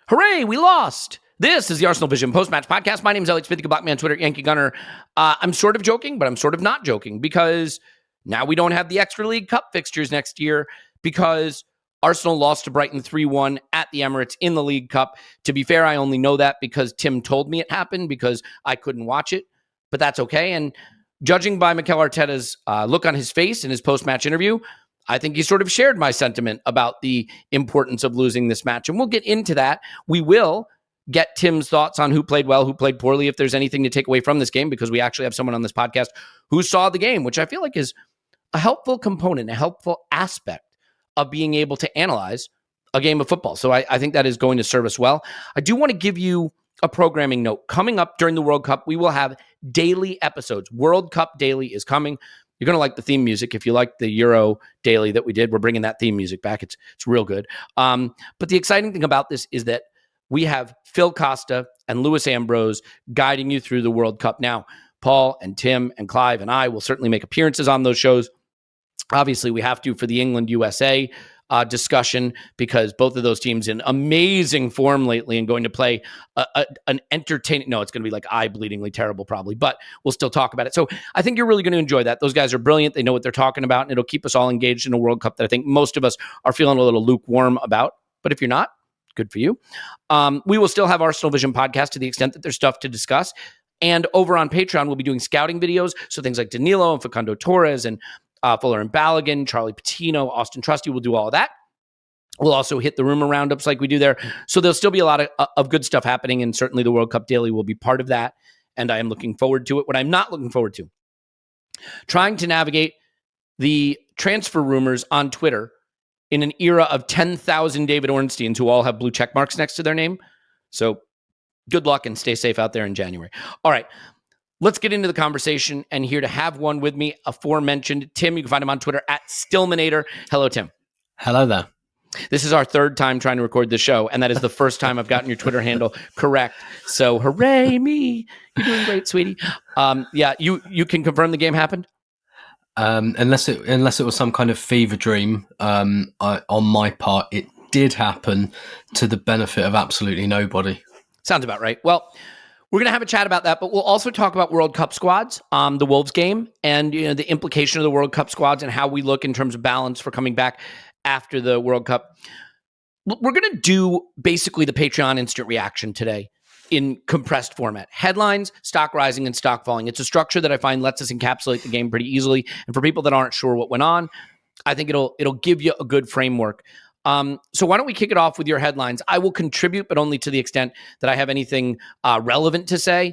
Hooray, we lost. This is the ArsenalVision Post-Match Podcast. My name is Elliot. You can block me on Twitter, Yankee Gunner. I'm sort of joking, but I'm sort of not joking because now we don't have the extra League Cup fixtures next year because Arsenal lost to Brighton 3-1 at the Emirates in the League Cup. To be fair, I only know that because Tim told me it happened because I couldn't watch it, but that's okay. And judging by Mikel Arteta's look on his face in his post-match interview, I think he sort of shared my sentiment about the importance of losing this match. And we'll get into that. We will get Tim's thoughts on who played well, who played poorly, if there's anything to take away from this game, because we actually have someone on this podcast who saw the game, which I feel like is a helpful component, a helpful aspect of being able to analyze a game of football. So I think that is going to serve us well. I do want to give you a programming note. Coming up during the World Cup, we will have daily episodes. World Cup Daily is coming. You're going to like the theme music. If you like the Euro Daily that we did, we're bringing that theme music back. It's real good. But the exciting thing about this is that we have Phil Costa and Lewis Ambrose guiding you through the World Cup. Now, Paul and Tim and Clive and I will certainly make appearances on those shows. Obviously, we have to for the England-USA discussion because both of those teams in amazing form lately and going to play an entertaining, no, it's going to be like eye-bleedingly terrible probably, but we'll still talk about it. So I think you're really going to enjoy that. Those guys are brilliant. They know what they're talking about, and it'll keep us all engaged in a World Cup that I think most of us are feeling a little lukewarm about. But if you're not, good for you. We will still have ArsenalVision Podcast to the extent that there's stuff to discuss. And over on Patreon, we'll be doing scouting videos. So things like Danilo and Facundo Torres and Fuller and Balogun, Charlie Patino, Austin Trusty, will do all of that. We'll also hit the rumor roundups like we do there. So there'll still be a lot of good stuff happening, and certainly the World Cup Daily will be part of that, and I am looking forward to it. What I'm not looking forward to, trying to navigate the transfer rumors on Twitter in an era of 10,000 David Ornsteins who all have blue check marks next to their name. So good luck and stay safe out there in January. All right. Let's get into the conversation, and here to have one with me, aforementioned Tim. You can find him on Twitter at Stillmanator. Hello, Tim. Hello there. This is our third time trying to record this show, and that is the first time I've gotten your Twitter handle correct. So hooray me. You're doing great, sweetie. Yeah, you can confirm the game happened? Unless it was some kind of fever dream, on my part, it did happen to the benefit of absolutely nobody. Sounds about right. Well, we're going to have a chat about that, but we'll also talk about World Cup squads, the Wolves game, and the implication of the World Cup squads and how we look in terms of balance for coming back after the World Cup. We're going to do basically the Patreon instant reaction today in compressed format. Headlines, stock rising and stock falling. It's a structure that I find lets us encapsulate the game pretty easily. And for people that aren't sure what went on, I think it'll give you a good framework. So why don't we kick it off with your headlines? I will contribute, but only to the extent that I have anything relevant to say,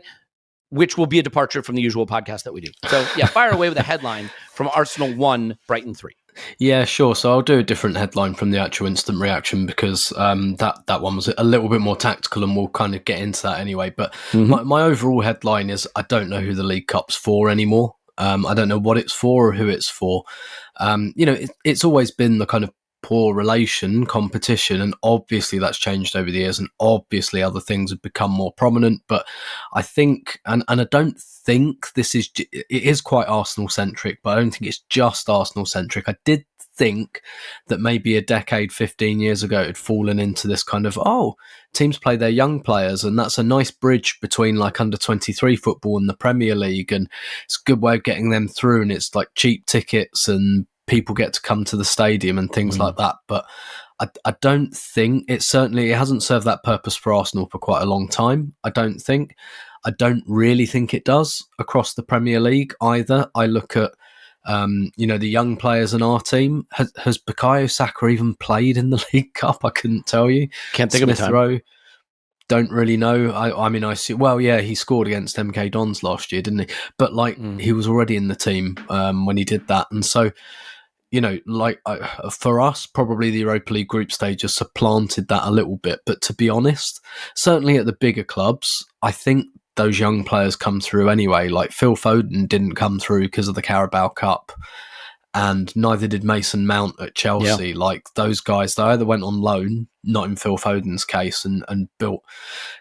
which will be a departure from the usual podcast that we do. So yeah, fire away with a headline from Arsenal 1, Brighton 3. Yeah, sure. So I'll do a different headline from the actual instant reaction because that one was a little bit more tactical, and we'll kind of get into that anyway. But my overall headline is I don't know who the League Cup's for anymore. I don't know what it's for or who it's for. It's always been the kind of poor relation competition, and obviously that's changed over the years, and obviously other things have become more prominent. But I think, and I don't think it is quite Arsenal centric, but I don't think it's just Arsenal centric. I did think that maybe a decade, 15 years ago, it had fallen into this kind of, teams play their young players, and that's a nice bridge between like under 23 football and the Premier League, and it's a good way of getting them through, and it's like cheap tickets and people get to come to the stadium and things like that. But I don't think it hasn't served that purpose for Arsenal for quite a long time. I don't really think it does across the Premier League either. I look at the young players in our team. Has Bukayo Saka even played in the League Cup? I couldn't tell you. Can't think of a time. Rowe, don't really know. I see. Well, yeah, he scored against MK Dons last year, didn't he? But he was already in the team when he did that, and so. For us, probably the Europa League group stage has supplanted that a little bit. But to be honest, certainly at the bigger clubs, I think those young players come through anyway. Like Phil Foden didn't come through because of the Carabao Cup. and neither did Mason Mount at Chelsea. Yeah. Like those guys, they either went on loan, not in Phil Foden's case, and built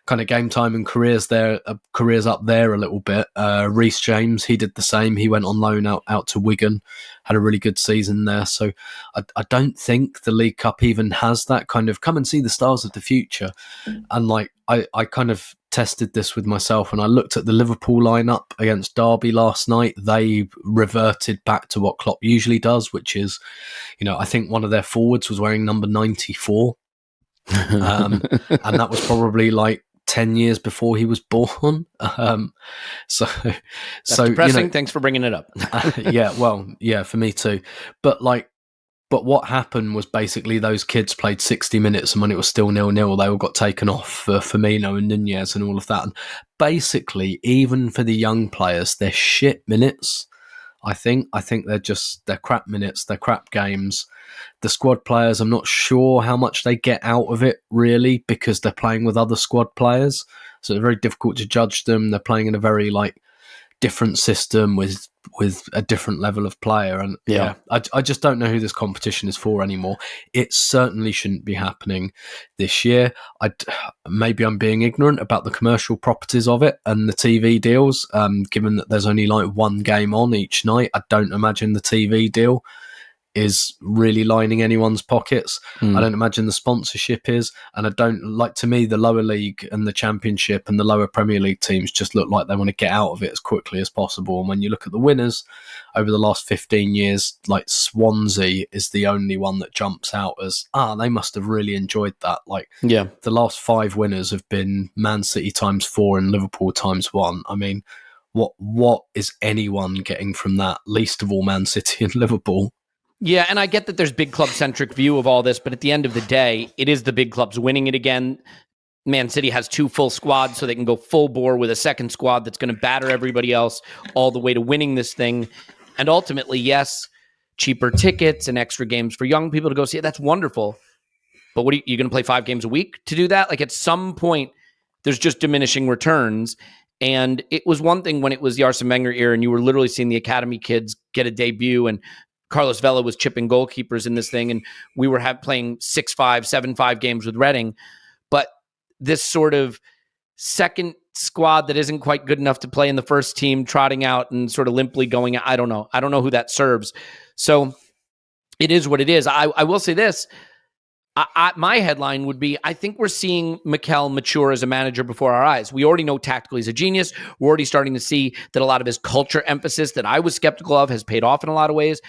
kind of game time and careers up there a little bit. Reece James, he did the same. He went on loan out to Wigan, had a really good season there. So I don't think the League Cup even has that kind of come and see the stars of the future. And like I kind of tested this with myself and I looked at the Liverpool lineup against Derby last night. They reverted back to what Klopp usually does, which is, I think one of their forwards was wearing number 94. And that was probably like 10 years before he was born. So That's depressing. Thanks for bringing it up. For me too. But what happened was basically those kids played 60 minutes and when it was still 0-0, they all got taken off for Firmino and Nunez and all of that. And basically, even for the young players, they're shit minutes. I think they're crap minutes, they're crap games. The squad players, I'm not sure how much they get out of it really because they're playing with other squad players. So it's very difficult to judge them. They're playing in a very different system with a different level of player. And I just don't know who this competition is for anymore. It certainly shouldn't be happening this year. Maybe I'm being ignorant about the commercial properties of it and the TV deals, given that there's only one game on each night. I don't imagine the TV deal is really lining anyone's pockets. I don't imagine the sponsorship is, and I don't to me the lower league and the championship and the lower Premier League teams just look like they want to get out of it as quickly as possible. And when you look at the winners over the last 15 years, like Swansea is the only one that jumps out as they must have really enjoyed that. The last 5 winners have been Man City times 4 and Liverpool times 1. I mean, what is anyone getting from that? Least of all Man City and Liverpool. Yeah, and I get that there's big club-centric view of all this, but at the end of the day, it is the big clubs winning it again. Man City has 2 full squads, so they can go full bore with a second squad that's going to batter everybody else all the way to winning this thing. And ultimately, yes, cheaper tickets and extra games for young people to go see it. That's wonderful. But what are you going to play 5 games a week to do that? At some point, there's just diminishing returns. And it was one thing when it was the Arsene Wenger era and you were literally seeing the academy kids get a debut and Carlos Vela was chipping goalkeepers in this thing, and we were playing 6-5, 7-5 games with Reading. But this sort of second squad that isn't quite good enough to play in the first team, trotting out and sort of limply going, I don't know who that serves. So it is what it is. I will say this. My headline would be, I think we're seeing Mikel mature as a manager before our eyes. We already know tactically he's a genius. We're already starting to see that a lot of his culture emphasis that I was skeptical of has paid off in a lot of ways.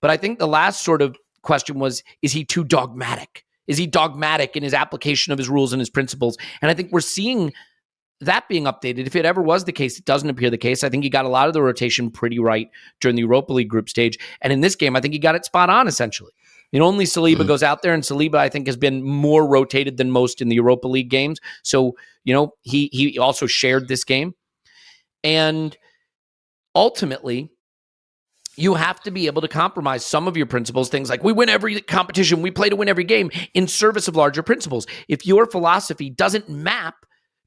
But I think the last sort of question was, is he too dogmatic? Is he dogmatic in his application of his rules and his principles? And I think we're seeing that being updated. If it ever was the case, it doesn't appear the case. I think he got a lot of the rotation pretty right during the Europa League group stage. And in this game, I think he got it spot on, essentially. Only Saliba goes out there, and Saliba, I think, has been more rotated than most in the Europa League games. So, he also shared this game. And ultimately, you have to be able to compromise some of your principles, things like we win every competition, we play to win every game, in service of larger principles. If your philosophy doesn't map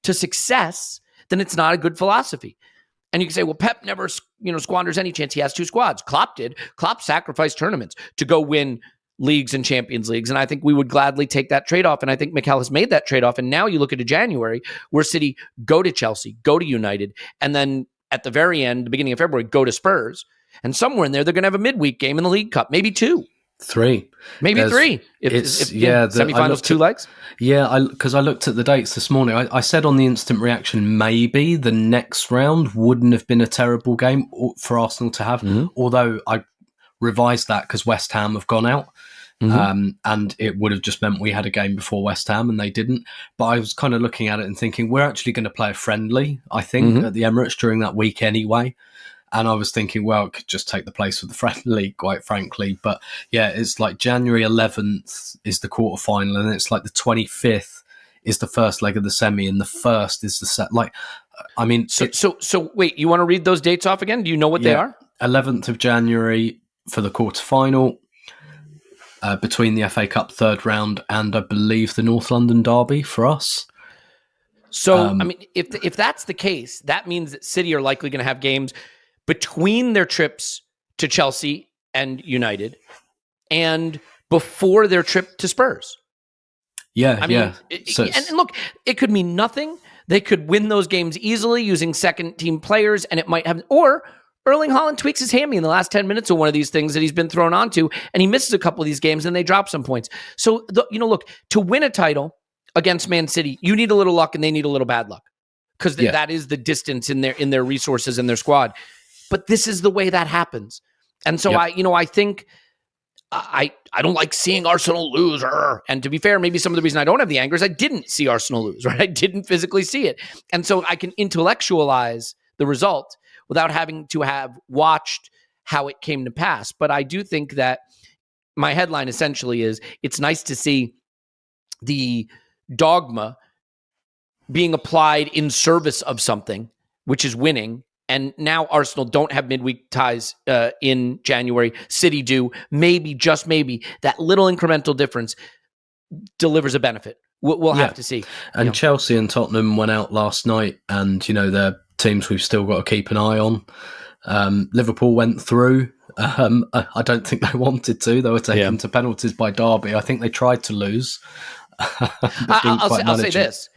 to success, then it's not a good philosophy. And you can say, well, Pep never squanders any chance. He has 2 squads. Klopp did. Klopp sacrificed tournaments to go win leagues and Champions Leagues. And I think we would gladly take that trade-off. And I think Mikel has made that trade-off. And now you look at a January where City go to Chelsea, go to United, and then at the very end, the beginning of February, go to Spurs. And somewhere in there, they're going to have a midweek game in the League Cup, maybe 2. 3. Maybe 3. Semifinals, 2 legs. Yeah, because I looked at the dates this morning. I said on the instant reaction, maybe the next round wouldn't have been a terrible game for Arsenal to have, although I revised that because West Ham have gone out. And it would have just meant we had a game before West Ham and they didn't. But I was kind of looking at it and thinking, we're actually going to play a friendly, I think, at the Emirates during that week anyway. And I was thinking, well, it could just take the place of the friendly, quite frankly. But yeah, it's like January 11th is the quarterfinal, and it's like the 25th is the first leg of the semi, and the 1st is the set. So wait, you want to read those dates off again? Do you know what they are? 11th of January for the quarterfinal, between the FA Cup 3rd round and I believe the North London derby for us. So, if that's the case, that means that City are likely going to have games between their trips to Chelsea and United, and before their trip to Spurs. Yeah, I mean, yeah. And look, it could mean nothing. They could win those games easily using second-team players, and it might have, or Erling Haaland tweaks his hammy in the last 10 minutes of one of these things that he's been thrown onto, and he misses a couple of these games, and they drop some points. So, look, to win a title against Man City, you need a little luck, and they need a little bad luck, because that is the distance in their resources and their squad. But this is the way that happens, and so I think. I don't like seeing Arsenal lose. And to be fair, maybe some of the reason I don't have the anger is I didn't see Arsenal lose, right? I didn't physically see it. And so I can intellectualize the result without having to have watched how it came to pass. But I do think that my headline essentially is it's nice to see the dogma being applied in service of something, which is winning. And now Arsenal don't have midweek ties in January. City do. Maybe, just maybe, that little incremental difference delivers a benefit. We'll have to see. And Chelsea and Tottenham went out last night, and they're teams we've still got to keep an eye on. Liverpool went through. I don't think they wanted to. They were taken to penalties by Derby. I think they tried to lose. I'll say this.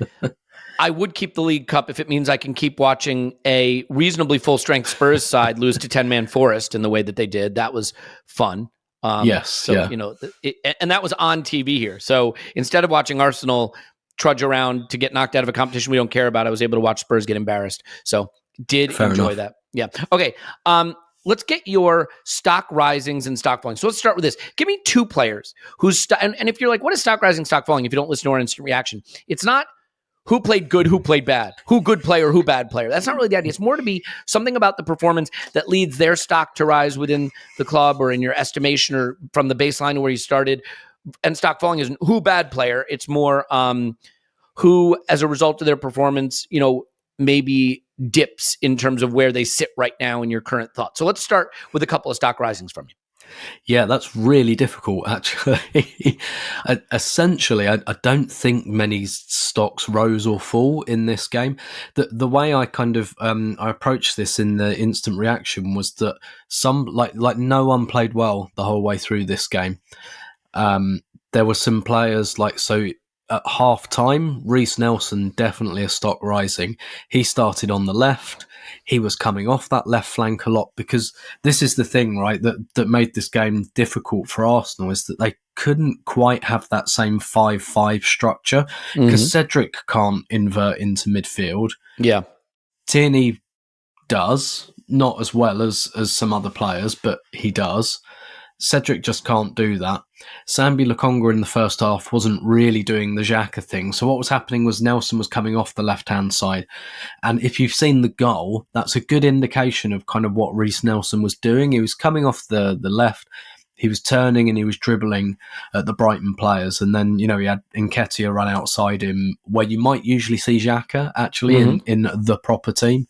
I would keep the League Cup if it means I can keep watching a reasonably full-strength Spurs side lose to 10-man Forest in the way that they did. That was fun. And that was on TV here. So instead of watching Arsenal trudge around to get knocked out of a competition we don't care about, I was able to watch Spurs get embarrassed. So enjoy that. Yeah. Okay. Let's get your stock risings and stock falling. So let's start with this. Give me two players whose and if you're like, what is stock rising, stock falling? If you don't listen to our instant reaction, it's not who played good, who played bad, who good player, who bad player. That's not really the idea. It's more to be something about the performance that leads their stock to rise within the club or in your estimation or from the baseline where you started. And stock falling isn't who bad player. It's more who, as a result of their performance, maybe dips in terms of where they sit right now in your current thoughts. So let's start with a couple of stock risings from you. Yeah, that's really difficult, actually. Essentially, I don't think many stocks rose or fall in this game. The way I kind of I approached this in the instant reaction was that some like no one played well the whole way through this game. There were some players at half time, Reece Nelson, definitely a stock rising. He started on the left. He was coming off that left flank a lot, because this is the thing, right, that made this game difficult for Arsenal, is that they couldn't quite have that same 5-5 structure, because Cedric can't invert into midfield. Yeah. Tierney does, not as well as some other players, but he does. Cedric just can't do that. Sambi Lokonga in the first half wasn't really doing the Xhaka thing. So what was happening was Nelson was coming off the left-hand side. And if you've seen the goal, that's a good indication of kind of what Reece Nelson was doing. He was coming off the left. He was turning and he was dribbling at the Brighton players. And then, he had Nketiah run outside him, where you might usually see Xhaka actually in the proper team.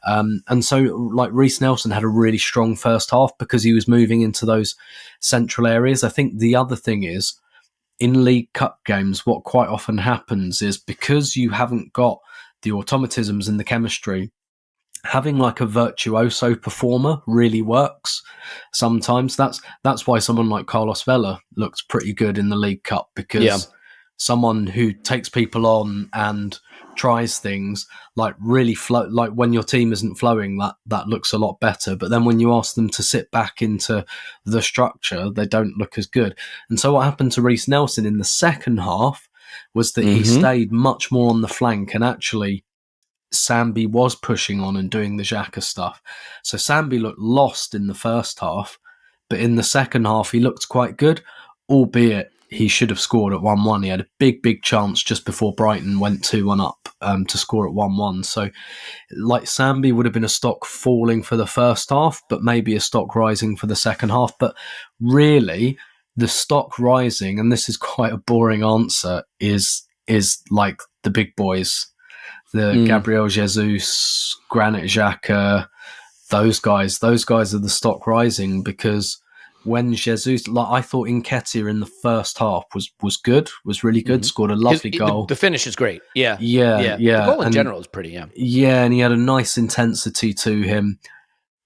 And so, Reece Nelson had a really strong first half because he was moving into those central areas. I think the other thing is, in League Cup games, what quite often happens is, because you haven't got the automatisms and the chemistry, having a virtuoso performer really works sometimes. That's why someone like Carlos Vela looks pretty good in the League Cup, because someone who takes people on and tries things really flow, when your team isn't flowing, that looks a lot better. But then when you ask them to sit back into the structure, they don't look as good. And so what happened to Reece Nelson in the second half was that he stayed much more on the flank, and actually Sambi was pushing on and doing the Xhaka stuff. So Sambi looked lost in the first half, but in the second half he looked quite good, albeit he should have scored at 1-1. He had a big chance just before Brighton went 2-1 up to score at 1-1. So, Sambi would have been a stock falling for the first half, but maybe a stock rising for the second half. But really, the stock rising, and this is quite a boring answer, is the big boys. The Gabriel Jesus, Granit Xhaka, those guys are the stock rising, because when Jesus, I thought Nketiah in the first half was good, was really good, scored a lovely goal. The finish is great. Yeah. The goal in general is pretty, Yeah, and he had a nice intensity to him.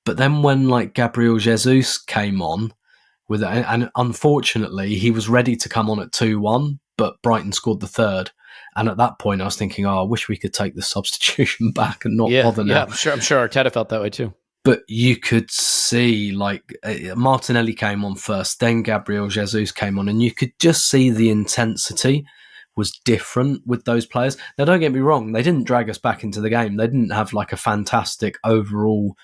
But then when Gabriel Jesus came on, and unfortunately, he was ready to come on at 2-1, but Brighton scored the third. And at that point, I was thinking, I wish we could take the substitution back and not bother now. Yeah, I'm sure Arteta felt that way too. But you could see, Martinelli came on first, then Gabriel Jesus came on, and you could just see the intensity was different with those players. Now, don't get me wrong, they didn't drag us back into the game. They didn't have a fantastic overall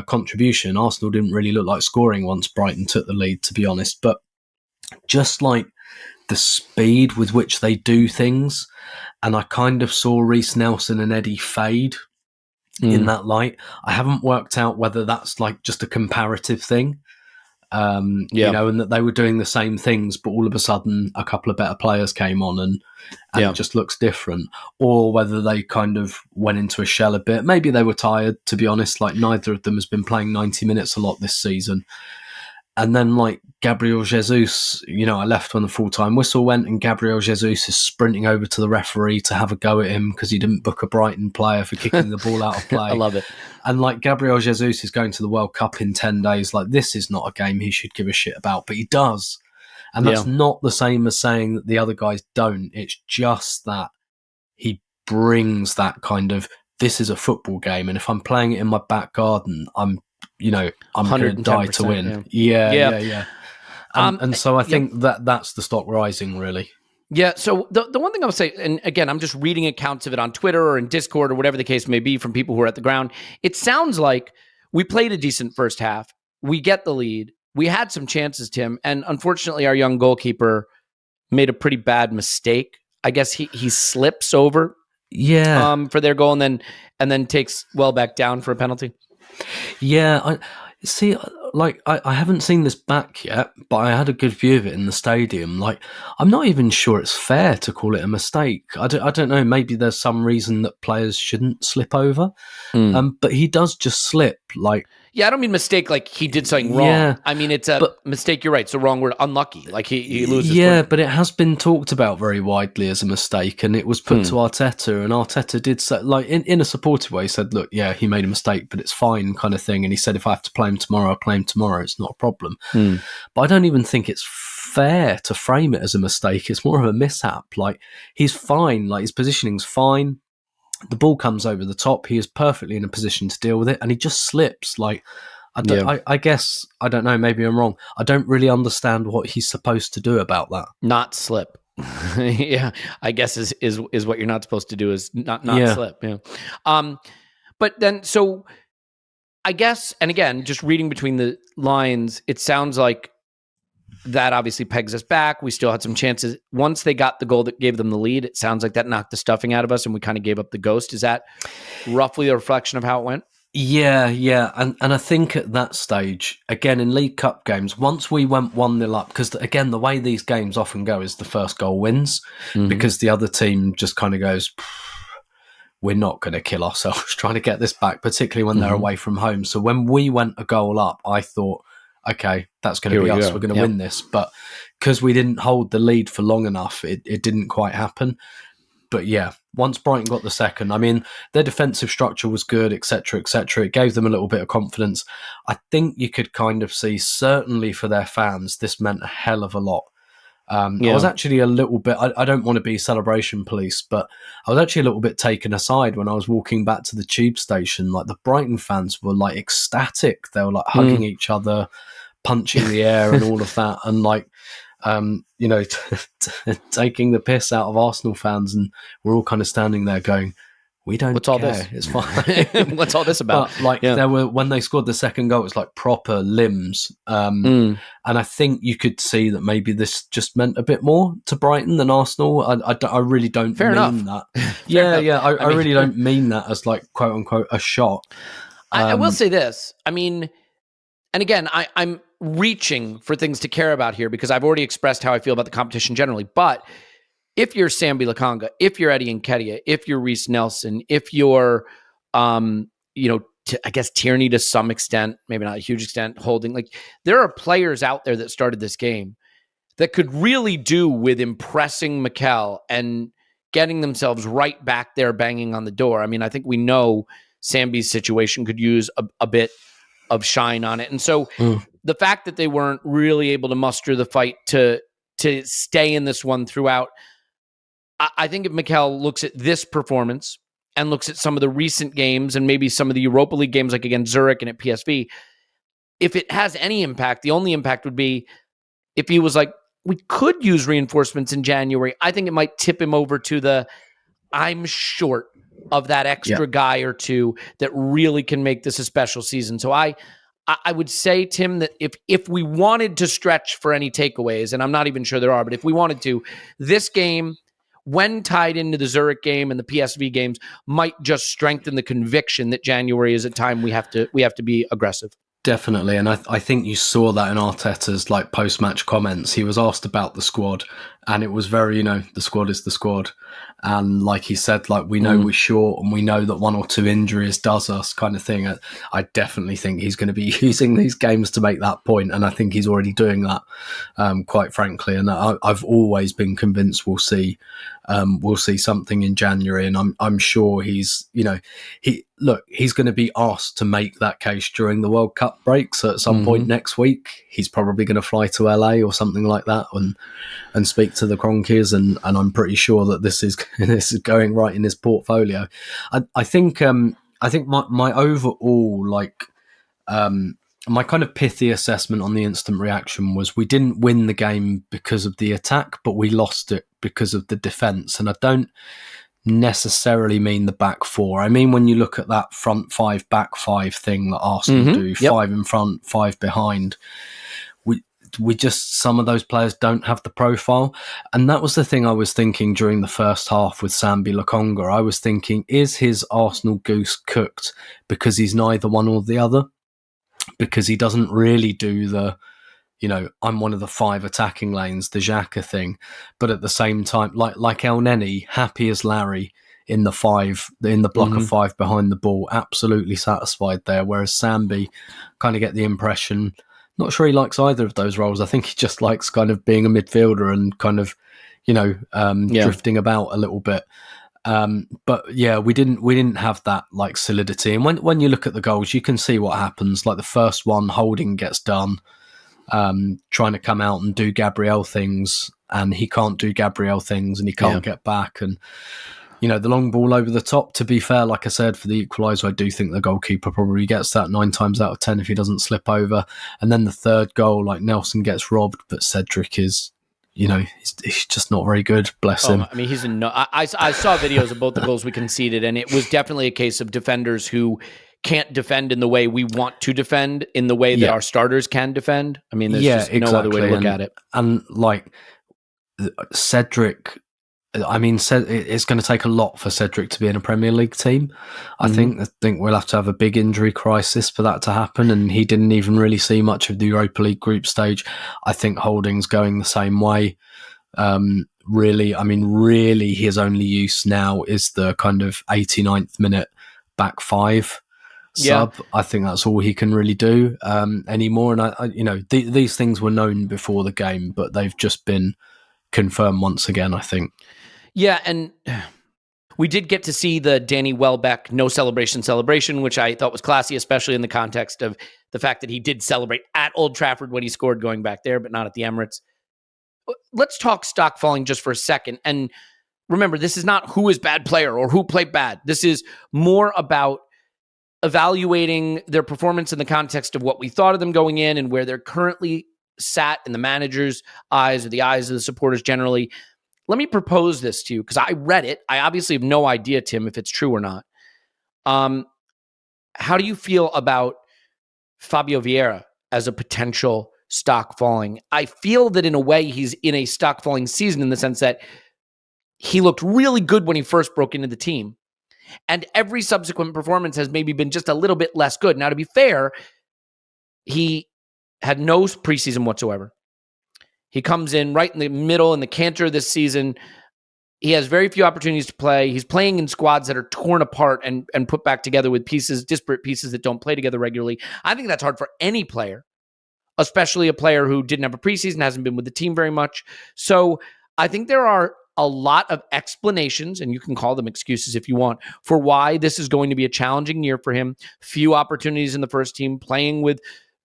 contribution. Arsenal didn't really look like scoring once Brighton took the lead, to be honest. But just the speed with which they do things, and I kind of saw Reece Nelson and Eddie fade in that light. I haven't worked out whether that's just a comparative thing, and that they were doing the same things, but all of a sudden a couple of better players came on and it just looks different, or whether they kind of went into a shell a bit. Maybe they were tired, to be honest. Neither of them has been playing 90 minutes a lot this season. And then Gabriel Jesus, I left when the full-time whistle went, and Gabriel Jesus is sprinting over to the referee to have a go at him because he didn't book a Brighton player for kicking the ball out of play. I love it. And Gabriel Jesus is going to the World Cup in 10 days. This is not a game he should give a shit about, but he does. And that's not the same as saying that the other guys don't. It's just that he brings that kind of, this is a football game, and if I'm playing it in my back garden, I'm going to die to win. Yeah. And so I think that's the stock rising, really. Yeah. So the one thing I would say, and again, I'm just reading accounts of it on Twitter or in Discord or whatever the case may be from people who are at the ground. It sounds like we played a decent first half. We get the lead. We had some chances, Tim, and unfortunately, our young goalkeeper made a pretty bad mistake. I guess he slips over, for their goal, and then takes Welbeck down for a penalty. Yeah, I see. I haven't seen this back yet, but I had a good view of it in the stadium. I'm not even sure it's fair to call it a mistake. I don't know. Maybe there's some reason that players shouldn't slip over, but he does just slip. Yeah, I don't mean mistake he did something wrong. Yeah, I mean, it's a mistake, you're right. It's the wrong word, unlucky. He loses. Yeah, but it has been talked about very widely as a mistake, and it was put to Arteta, and Arteta did say, in a supportive way, he said, look, yeah, he made a mistake, but it's fine, kind of thing. And he said, if I have to play him tomorrow, I'll play him tomorrow. It's not a problem. But I don't even think it's fair to frame it as a mistake. It's more of a mishap. He's fine. His positioning's fine. The ball comes over the top. He is perfectly in a position to deal with it, and he just slips. I guess, I don't know, maybe I'm wrong. I don't really understand what he's supposed to do about that. Not slip. Yeah, I guess is what you're not supposed to do, is not slip. Yeah. But then, so I guess, and again, just reading between the lines, it sounds like that obviously pegs us back. We still had some chances. Once they got the goal that gave them the lead, it sounds like that knocked the stuffing out of us and we kind of gave up the ghost. Is that roughly a reflection of how it went? Yeah. And I think at that stage, again, in League Cup games, once we went 1-0 up, because again, the way these games often go is the first goal wins, because the other team just kind of goes, we're not going to kill ourselves trying to get this back, particularly when they're away from home. So when we went a goal up, I thought, okay, that's going to be us. We're going to win this. But because we didn't hold the lead for long enough, it didn't quite happen. But yeah, once Brighton got the second, I mean, their defensive structure was good, etc., etc. It gave them a little bit of confidence. I think you could kind of see, certainly for their fans, this meant a hell of a lot. I was actually a little bit, I don't want to be celebration police, but I was actually a little bit taken aside when I was walking back to the tube station. The Brighton fans were ecstatic. They were hugging each other, punching the air and all of that. And taking the piss out of Arsenal fans. And we're all kind of standing there going, we don't What's care. All this? It's fine. What's all this about? But there were, when they scored the second goal, it was proper limbs. And I think you could see that maybe this just meant a bit more to Brighton than Arsenal. I really don't mean that. I really don't mean that as quote unquote a shot. I will say this. I mean, and again, I'm reaching for things to care about here because I've already expressed how I feel about the competition generally. But if you're Sambi Lokonga, if you're Eddie Nketiah, if you're Reece Nelson, if you're, I guess Tierney to some extent, maybe not a huge extent, Holding, there are players out there that started this game that could really do with impressing Mikel and getting themselves right back there banging on the door. I mean, I think we know Sambi's situation could use a bit of shine on it. And so the fact that they weren't really able to muster the fight to stay in this one throughout, I think if Mikel looks at this performance and looks at some of the recent games and maybe some of the Europa League games like against Zurich and at PSV, if it has any impact, the only impact would be if he was like, we could use reinforcements in January. I think it might tip him over to the, I'm short of that extra guy or two that really can make this a special season. So I would say, Tim, that if we wanted to stretch for any takeaways, and I'm not even sure there are, but if we wanted to, this game, when tied into the Zurich game and the PSV games, might just strengthen the conviction that January is a time we have to be aggressive. Definitely, and I think you saw that in Arteta's like post-match comments. He was asked about the squad, and it was very, the squad is the squad, and like he said, like we know we're short, and we know that 1 or 2 injuries does us, kind of thing. I definitely think he's going to be using these games to make that point, and I think he's already doing that, quite frankly. And I've always been convinced we'll see something in January, and I'm sure he's going to be asked to make that case during the World Cup break. So at some point next week, he's probably going to fly to LA or something like that and speak to the Cronkies. And I'm pretty sure that this is going right in his portfolio. I think my overall, my kind of pithy assessment on the instant reaction was we didn't win the game because of the attack, but we lost it because of the defence. And I don't necessarily mean the back four. I mean, when you look at that front 5, back 5 thing that Arsenal do, 5 in front, 5 behind, we just, some of those players don't have the profile. And that was the thing I was thinking during the first half with Sambi Lokonga. I was thinking, is his Arsenal goose cooked because he's neither one or the other? Because he doesn't really do the, I'm one of the 5 attacking lanes, the Xhaka thing. But at the same time, like El Neni, happy as Larry in the block of 5 behind the ball, absolutely satisfied there. Whereas Sambi, kind of get the impression, not sure he likes either of those roles. I think he just likes kind of being a midfielder and kind of, drifting about a little bit. But yeah, we didn't have that like solidity. And when you look at the goals, you can see what happens. Like the first one, Holding gets done, trying to come out and do Gabriel things, and he can't do Gabriel things, and he can't get back. And the long ball over the top. To be fair, like I said, for the equaliser, I do think the goalkeeper probably gets that 9 times out of 10 if he doesn't slip over. And then the third goal, like Nelson gets robbed, but Cedric is, he's just not very good. Bless him. I mean, he's I saw videos of both the goals we conceded, and it was definitely a case of defenders who can't defend in the way we want to defend, in the way that our starters can defend. I mean, there's just no other way to look at it. And like Cedric, I mean, it's going to take a lot for Cedric to be in a Premier League team. I think we'll have to have a big injury crisis for that to happen, and he didn't even really see much of the Europa League group stage. I think Holding's going the same way. Really, his only use now is the kind of 89th minute back 5 sub. I think that's all he can really do anymore. And these things were known before the game, but they've just been confirmed once again, I think. Yeah, and we did get to see the Danny Welbeck no celebration, which I thought was classy, especially in the context of the fact that he did celebrate at Old Trafford when he scored going back there, but not at the Emirates. Let's talk stock falling just for a second. And remember, this is not who is bad player or who played bad. This is more about evaluating their performance in the context of what we thought of them going in and where they're currently sat in the manager's eyes or the eyes of the supporters generally. Let me propose this to you, because I read it. I obviously have no idea, Tim, if it's true or not. How do you feel about Fabio Vieira as a potential stock falling? I feel that in a way he's in a stock falling season in the sense that he looked really good when he first broke into the team. And every subsequent performance has maybe been just a little bit less good. Now, to be fair, he had no preseason whatsoever. He comes in right in the middle in the canter this season. He has very few opportunities to play. He's playing in squads that are torn apart and put back together with disparate pieces that don't play together regularly. I think that's hard for any player, especially a player who didn't have a preseason, hasn't been with the team very much. So I think there are a lot of explanations, and you can call them excuses if you want, for why this is going to be a challenging year for him. Few opportunities in the first team, playing with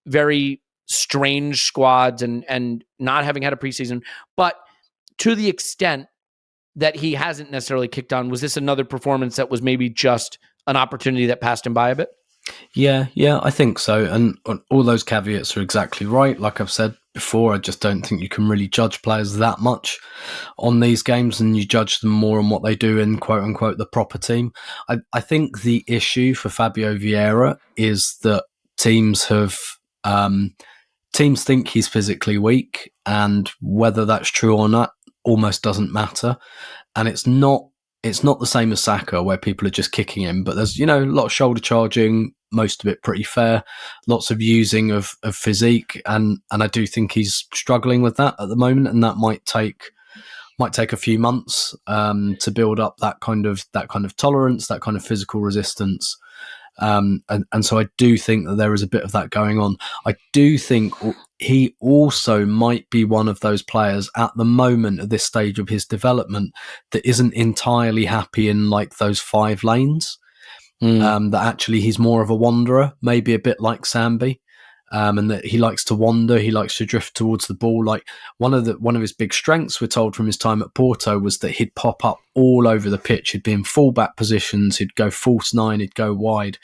very strange squads and not having had a preseason. But to the extent that he hasn't necessarily kicked on, was this another performance that was maybe just an opportunity that passed him by a bit? Yeah, I think so. And all those caveats are exactly right. Like I've said before, I just don't think you can really judge players that much on these games, and you judge them more on what they do in quote unquote the proper team. I think the issue for Fabio Vieira is that teams think he's physically weak, and whether that's true or not almost doesn't matter. And it's not the same as Saka, where people are just kicking him, but there's, a lot of shoulder charging, most of it pretty fair, lots of using of physique, and I do think he's struggling with that at the moment, and that might take a few months to build up that kind of tolerance, that kind of physical resistance. And so I do think that there is a bit of that going on. I do think he also might be one of those players at the moment at this stage of his development that isn't entirely happy in like those 5 lanes. That actually he's more of a wanderer, maybe a bit like Sambi. And that he likes to wander, he likes to drift towards the ball. Like one of his big strengths, we're told from his time at Porto, was that he'd pop up all over the pitch. He'd be in full-back positions, he'd go false 9, he'd go wide.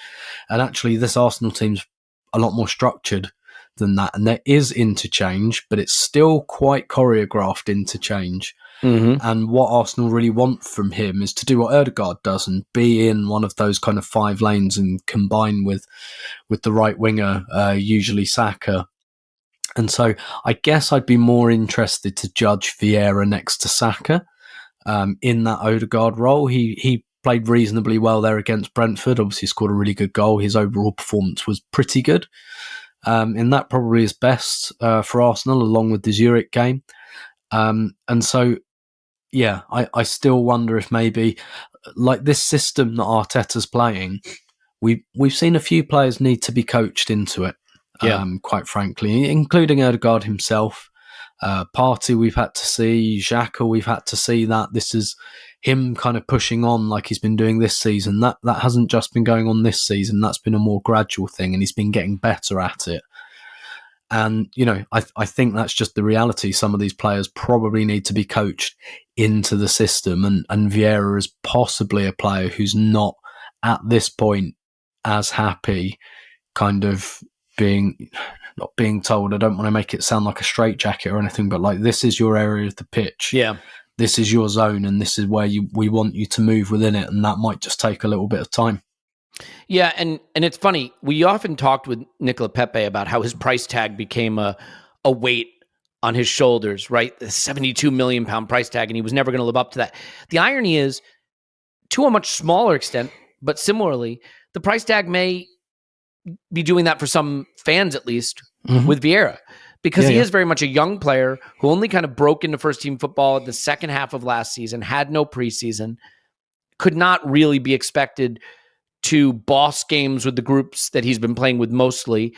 And actually this Arsenal team's a lot more structured than that. And there is interchange, but it's still quite choreographed interchange. Mm-hmm. And what Arsenal really want from him is to do what Ødegaard does and be in one of those kind of 5 lanes and combine with the right winger, usually Saka. And so I guess I'd be more interested to judge Vieira next to Saka in that Ødegaard role. He played reasonably well there against Brentford. Obviously scored a really good goal. His overall performance was pretty good. And that probably is best for Arsenal, along with the Zurich game. And so, yeah, I still wonder if maybe, like this system that Arteta's playing, we've seen a few players need to be coached into it, quite frankly, including Ødegaard himself. Partey we've had to see, Xhaka we've had to see that. This is him kind of pushing on like he's been doing this season. That hasn't just been going on this season, that's been a more gradual thing, and he's been getting better at it. And, I think that's just the reality. Some of these players probably need to be coached into the system. And Vieira is possibly a player who's not, at this point, as happy kind of not being told. I don't want to make it sound like a straitjacket or anything, but like, this is your area of the pitch. Yeah. This is your zone, and this is where we want you to move within it. And that might just take a little bit of time. Yeah, and it's funny. We often talked with Nicola Pepe about how his price tag became a weight on his shoulders, right? The £72 million price tag, and he was never going to live up to that. The irony is, to a much smaller extent, but similarly, the price tag may be doing that for some fans, at least, with Vieira, because he is very much a young player who only kind of broke into first-team football at the second half of last season, had no preseason, could not really be expected to boss games with the groups that he's been playing with mostly.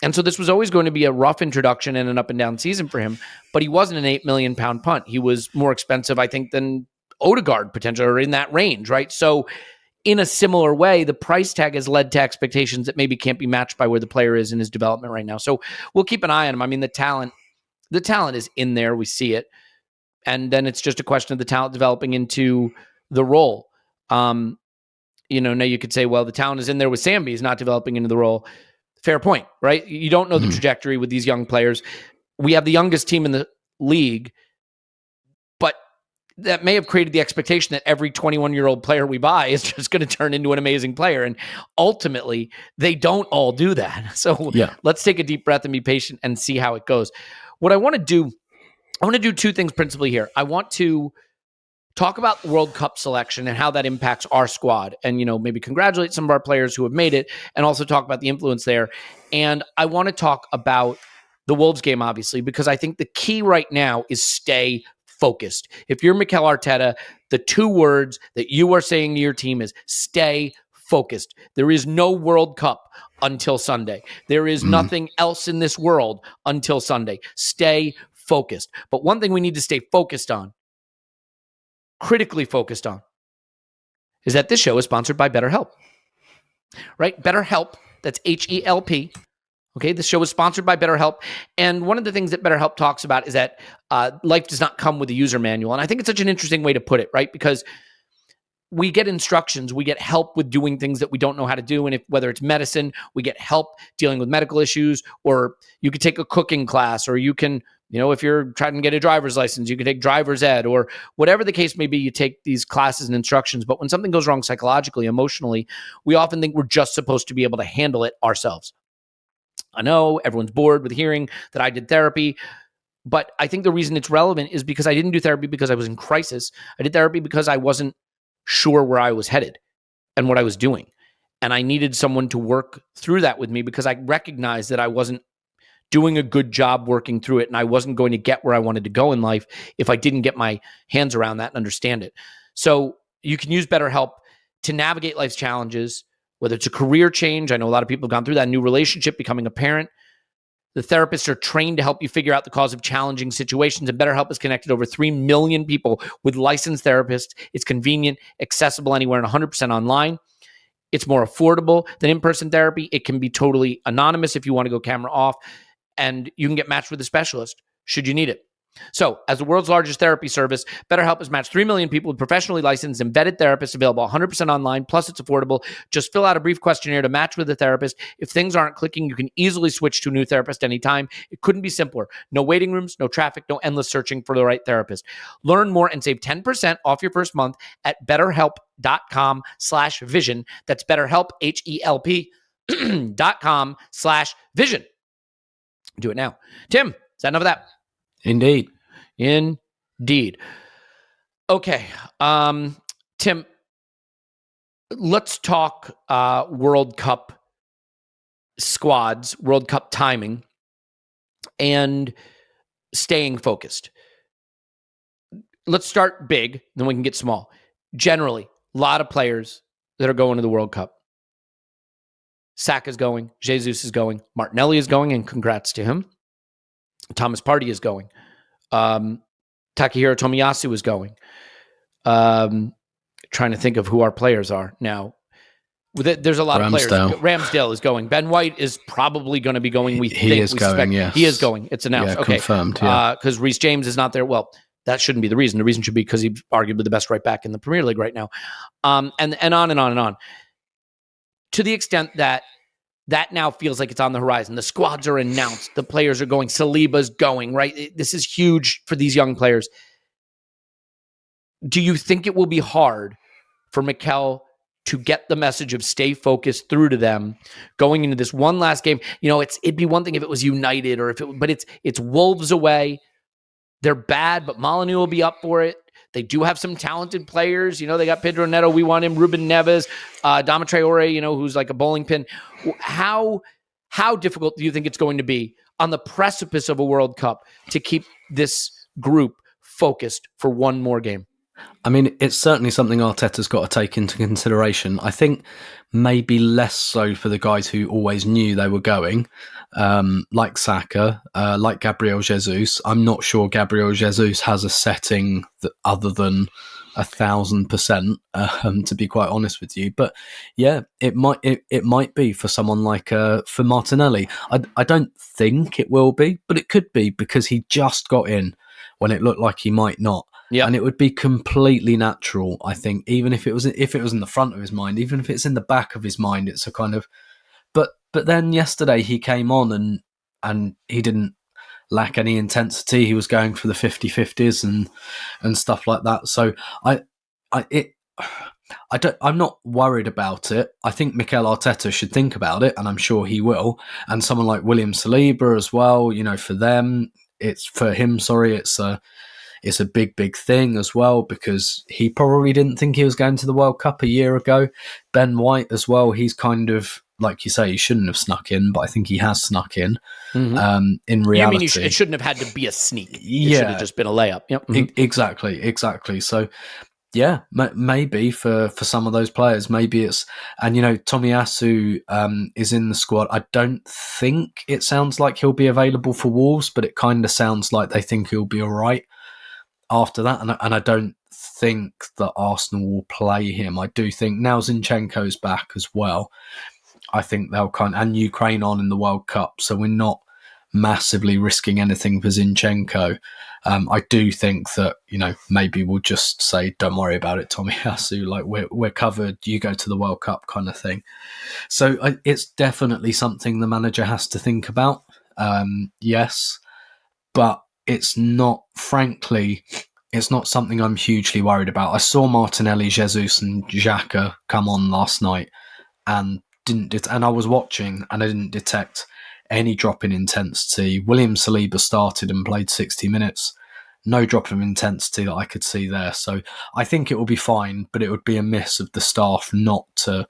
And so this was always going to be a rough introduction and an up and down season for him, but he wasn't an £8 million punt. He was more expensive, I think, than Ødegaard potentially, or in that range, right? So in a similar way, the price tag has led to expectations that maybe can't be matched by where the player is in his development right now. So we'll keep an eye on him. I mean, the talent is in there. We see it. And then it's just a question of the talent developing into the role. Now you could say, well, the talent is in there with Sambi, he's not developing into the role. Fair point, right? You don't know the trajectory with these young players. We have the youngest team in the league, but that may have created the expectation that every 21-year-old player we buy is just going to turn into an amazing player. And ultimately, they don't all do that. So let's take a deep breath and be patient and see how it goes. What I want to do 2 things principally here. I want to talk about World Cup selection and how that impacts our squad, and maybe congratulate some of our players who have made it, and also talk about the influence there. And I want to talk about the Wolves game, obviously, because I think the key right now is stay focused. If you're Mikel Arteta, the 2 words that you are saying to your team is stay focused. There is no World Cup until Sunday. There is nothing else in this world until Sunday. Stay focused. But one thing we need to stay focused on, critically focused on, is that this show is sponsored by BetterHelp, right? BetterHelp, that's HELP, Okay, this show is sponsored by BetterHelp. And one of the things that BetterHelp talks about is that life does not come with a user manual. And I think it's such an interesting way to put it, right? Because we get instructions, we get help with doing things that we don't know how to do. And whether it's medicine, we get help dealing with medical issues, or you could take a cooking class, or you can, if you're trying to get a driver's license, you can take driver's ed, or whatever the case may be, you take these classes and instructions. But when something goes wrong psychologically, emotionally, we often think we're just supposed to be able to handle it ourselves. I know everyone's bored with hearing that I did therapy, but I think the reason it's relevant is because I didn't do therapy because I was in crisis. I did therapy because I wasn't sure where I was headed and what I was doing. And I needed someone to work through that with me because I recognized that I wasn't doing a good job working through it, and I wasn't going to get where I wanted to go in life if I didn't get my hands around that and understand it. So you can use BetterHelp to navigate life's challenges, whether it's a career change. I know a lot of people have gone through that, new relationship, becoming a parent. The therapists are trained to help you figure out the cause of challenging situations, and BetterHelp has connected over 3 million people with licensed therapists. It's convenient, accessible anywhere, and 100% online. It's more affordable than in-person therapy. It can be totally anonymous if you want to go camera off, and you can get matched with a specialist should you need it. So, as the world's largest therapy service, BetterHelp has matched 3 million people with professionally licensed and vetted therapists, available 100% online, plus it's affordable. Just fill out a brief questionnaire to match with a therapist. If things aren't clicking, you can easily switch to a new therapist anytime. It couldn't be simpler. No waiting rooms, no traffic, no endless searching for the right therapist. Learn more and save 10% off your first month at betterhelp.com/vision. That's BetterHelp, HELP.com/vision. Do it now. Tim, is that enough of that? Indeed. Okay. Tim, let's talk World Cup squads, World Cup timing, and staying focused. Let's start big, then we can get small. Generally, a lot of players that are going to the World Cup. Saka's going, Jesus is going, Martinelli is going, and congrats to him. Thomas Partey is going. Takahiro Tomiyasu is going. Trying to think of who our players are now. There's a lot of players. Ramsdale is going. Ben White is probably going to be going. He is going. It's announced. Okay. Confirmed. Yeah. Because Reece James is not there. Well, that shouldn't be the reason. The reason should be because he's arguably the best right back in the Premier League right now. And on and on and on. To the extent that now feels like it's on the horizon. The squads are announced. The players are going. Saliba's going, right? This is huge for these young players. Do you think it will be hard for Mikel to get the message of stay focused through to them going into this one last game? It'd be one thing if it was United but it's Wolves away. They're bad, but Molyneux will be up for it. They do have some talented players. They got Pedro Neto. We want him. Ruben Neves, Dama Traore, who's like a bowling pin. How difficult do you think it's going to be on the precipice of a World Cup to keep this group focused for one more game? I mean, it's certainly something Arteta's got to take into consideration. I think maybe less so for the guys who always knew they were going, like Saka, like Gabriel Jesus. I'm not sure Gabriel Jesus has a setting that other than 1,000%, to be quite honest with you. But yeah, it might be for someone like for Martinelli. I don't think it will be, but it could be because he just got in when it looked like he might not. Yeah, and it would be completely natural, I think, even if it was in the front of his mind, even if it's in the back of his mind, it's a kind of. But then yesterday he came on and he didn't lack any intensity. He was going for the 50-50s and stuff like that. So I'm not worried about it. I think Mikel Arteta should think about it, and I'm sure he will. And someone like William Saliba as well. For them, it's a big thing as well, because he probably didn't think he was going to the World Cup a year ago. Ben White as well, he's kind of, like you say, he shouldn't have snuck in, but I think he has snuck in. Mm-hmm. In reality. You mean it shouldn't have had to be a sneak. It should have just been a layup. Yep. Mm-hmm. Exactly. So, yeah, maybe for some of those players, maybe it's... And, Tomiyasu is in the squad. I don't think it sounds like he'll be available for Wolves, but it kind of sounds like they think he'll be all right after that, and I don't think that Arsenal will play him. I do think now Zinchenko's back as well. I think they'll and Ukraine on in the World Cup, so we're not massively risking anything for Zinchenko. I do think that, maybe we'll just say, don't worry about it, Tomiyasu, like we're covered, you go to the World Cup kind of thing. So it's definitely something the manager has to think about. Yes, but it's not something I'm hugely worried about. I saw Martinelli, Jesus and Xhaka come on last night and and I was watching and I didn't detect any drop in intensity. William Saliba started and played 60 minutes. No drop of intensity that I could see there. So I think it will be fine, but it would be a miss of the staff not to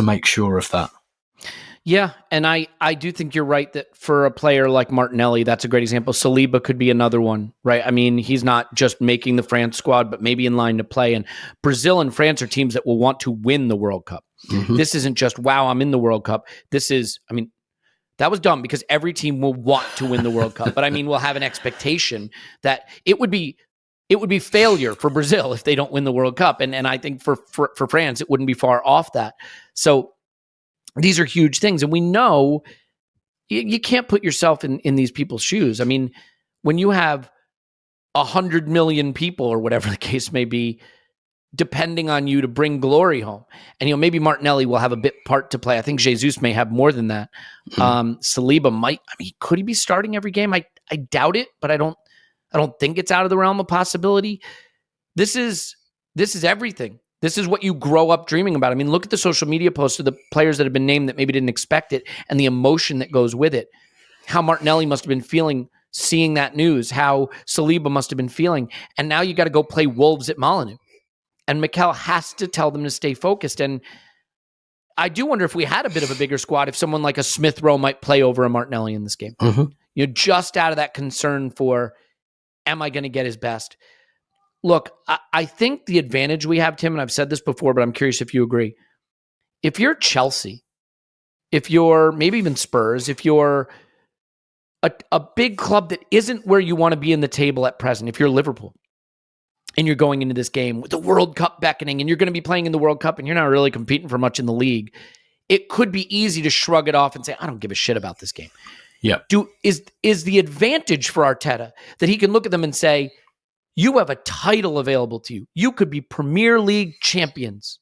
make sure of that. Yeah, and I do think you're right that for a player like Martinelli, that's a great example. Saliba could be another one, right? I mean, he's not just making the France squad, but maybe in line to play. And Brazil and France are teams that will want to win the World Cup. Mm-hmm. This isn't just, wow, I'm in the World Cup. This is, that was dumb because every team will want to win the World Cup. But we'll have an expectation that it would be failure for Brazil if they don't win the World Cup. And I think for France, it wouldn't be far off that. So these are huge things. And we know you can't put yourself in these people's shoes. When you have 100 million people or whatever the case may be, depending on you to bring glory home. And, maybe Martinelli will have a bit part to play. I think Jesus may have more than that. Saliba might, could he be starting every game? I doubt it, but I don't think it's out of the realm of possibility. This is everything. This is what you grow up dreaming about. Look at the social media posts of the players that have been named that maybe didn't expect it and the emotion that goes with it. How Martinelli must have been feeling seeing that news, how Saliba must have been feeling. And now you got to go play Wolves at Molineux. And Mikel has to tell them to stay focused. And I do wonder if we had a bit of a bigger squad, if someone like a Smith Rowe might play over a Martinelli in this game. Mm-hmm. Just out of that concern for, am I going to get his best? Look, I think the advantage we have, Tim, and I've said this before, but I'm curious if you agree. If you're Chelsea, if you're maybe even Spurs, if you're a big club that isn't where you want to be in the table at present, if you're Liverpool, and you're going into this game with the World Cup beckoning, and you're going to be playing in the World Cup, and you're not really competing for much in the league, it could be easy to shrug it off and say, I don't give a shit about this game. Yeah. Is the advantage for Arteta that he can look at them and say, you have a title available to you. You could be Premier League champions.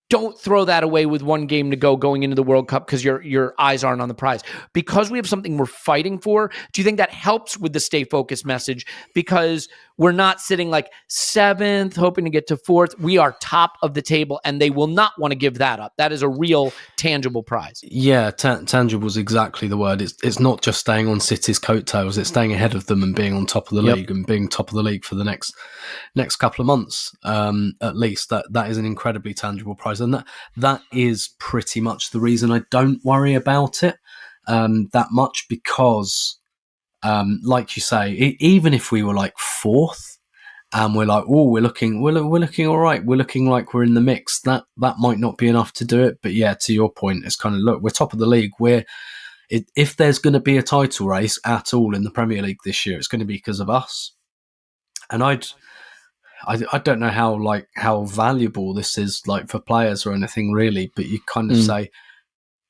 Don't throw that away with one game to go going into the World Cup because your eyes aren't on the prize. Because we have something we're fighting for, do you think that helps with the stay focused message? Because we're not sitting like 7th, hoping to get to 4th. We are top of the table, and they will not want to give that up. That is a real tangible prize. Yeah, tangible is exactly the word. It's not just staying on City's coattails. It's staying ahead of them and being on top of the league and being top of the league for the next couple of months, at least. That is an incredibly tangible prize. And that is pretty much the reason I don't worry about it that much, because like you say, even if we were like 4th and we're like, oh, we're looking all right, we're looking like we're in the mix, that might not be enough to do it. But yeah, to your point, it's kind of, look, we're top of the league. If there's going to be a title race at all in the Premier League this year, it's going to be because of us. And I don't know how valuable this is like for players or anything really, but you kind of say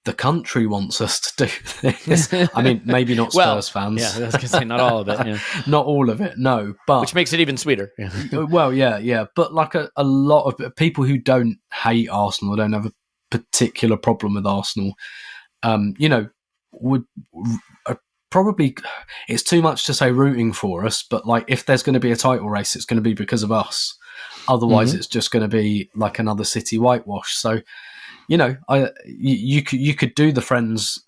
the country wants us to do this. Maybe not Spurs fans. Yeah, I was going to say not all of it. Yeah. Not all of it, no. But which makes it even sweeter. Yeah. Well, yeah. But like a lot of people who don't hate Arsenal, don't have a particular problem with Arsenal, would probably, it's too much to say rooting for us, but like if there's going to be a title race, it's going to be because of us. Otherwise, it's just going to be like another City whitewash. So, you could do the friends,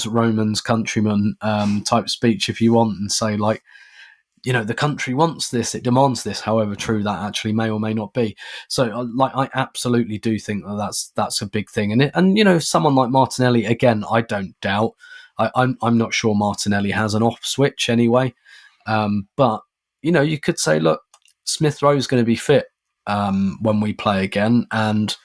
Romans, countrymen type speech if you want, and say like, the country wants this, it demands this. However true that actually may or may not be. So, I absolutely do think that's a big thing. And someone like Martinelli, again, I don't doubt. I'm not sure Martinelli has an off switch anyway, but you could say, look, Smith Rowe's going to be fit when we play again, and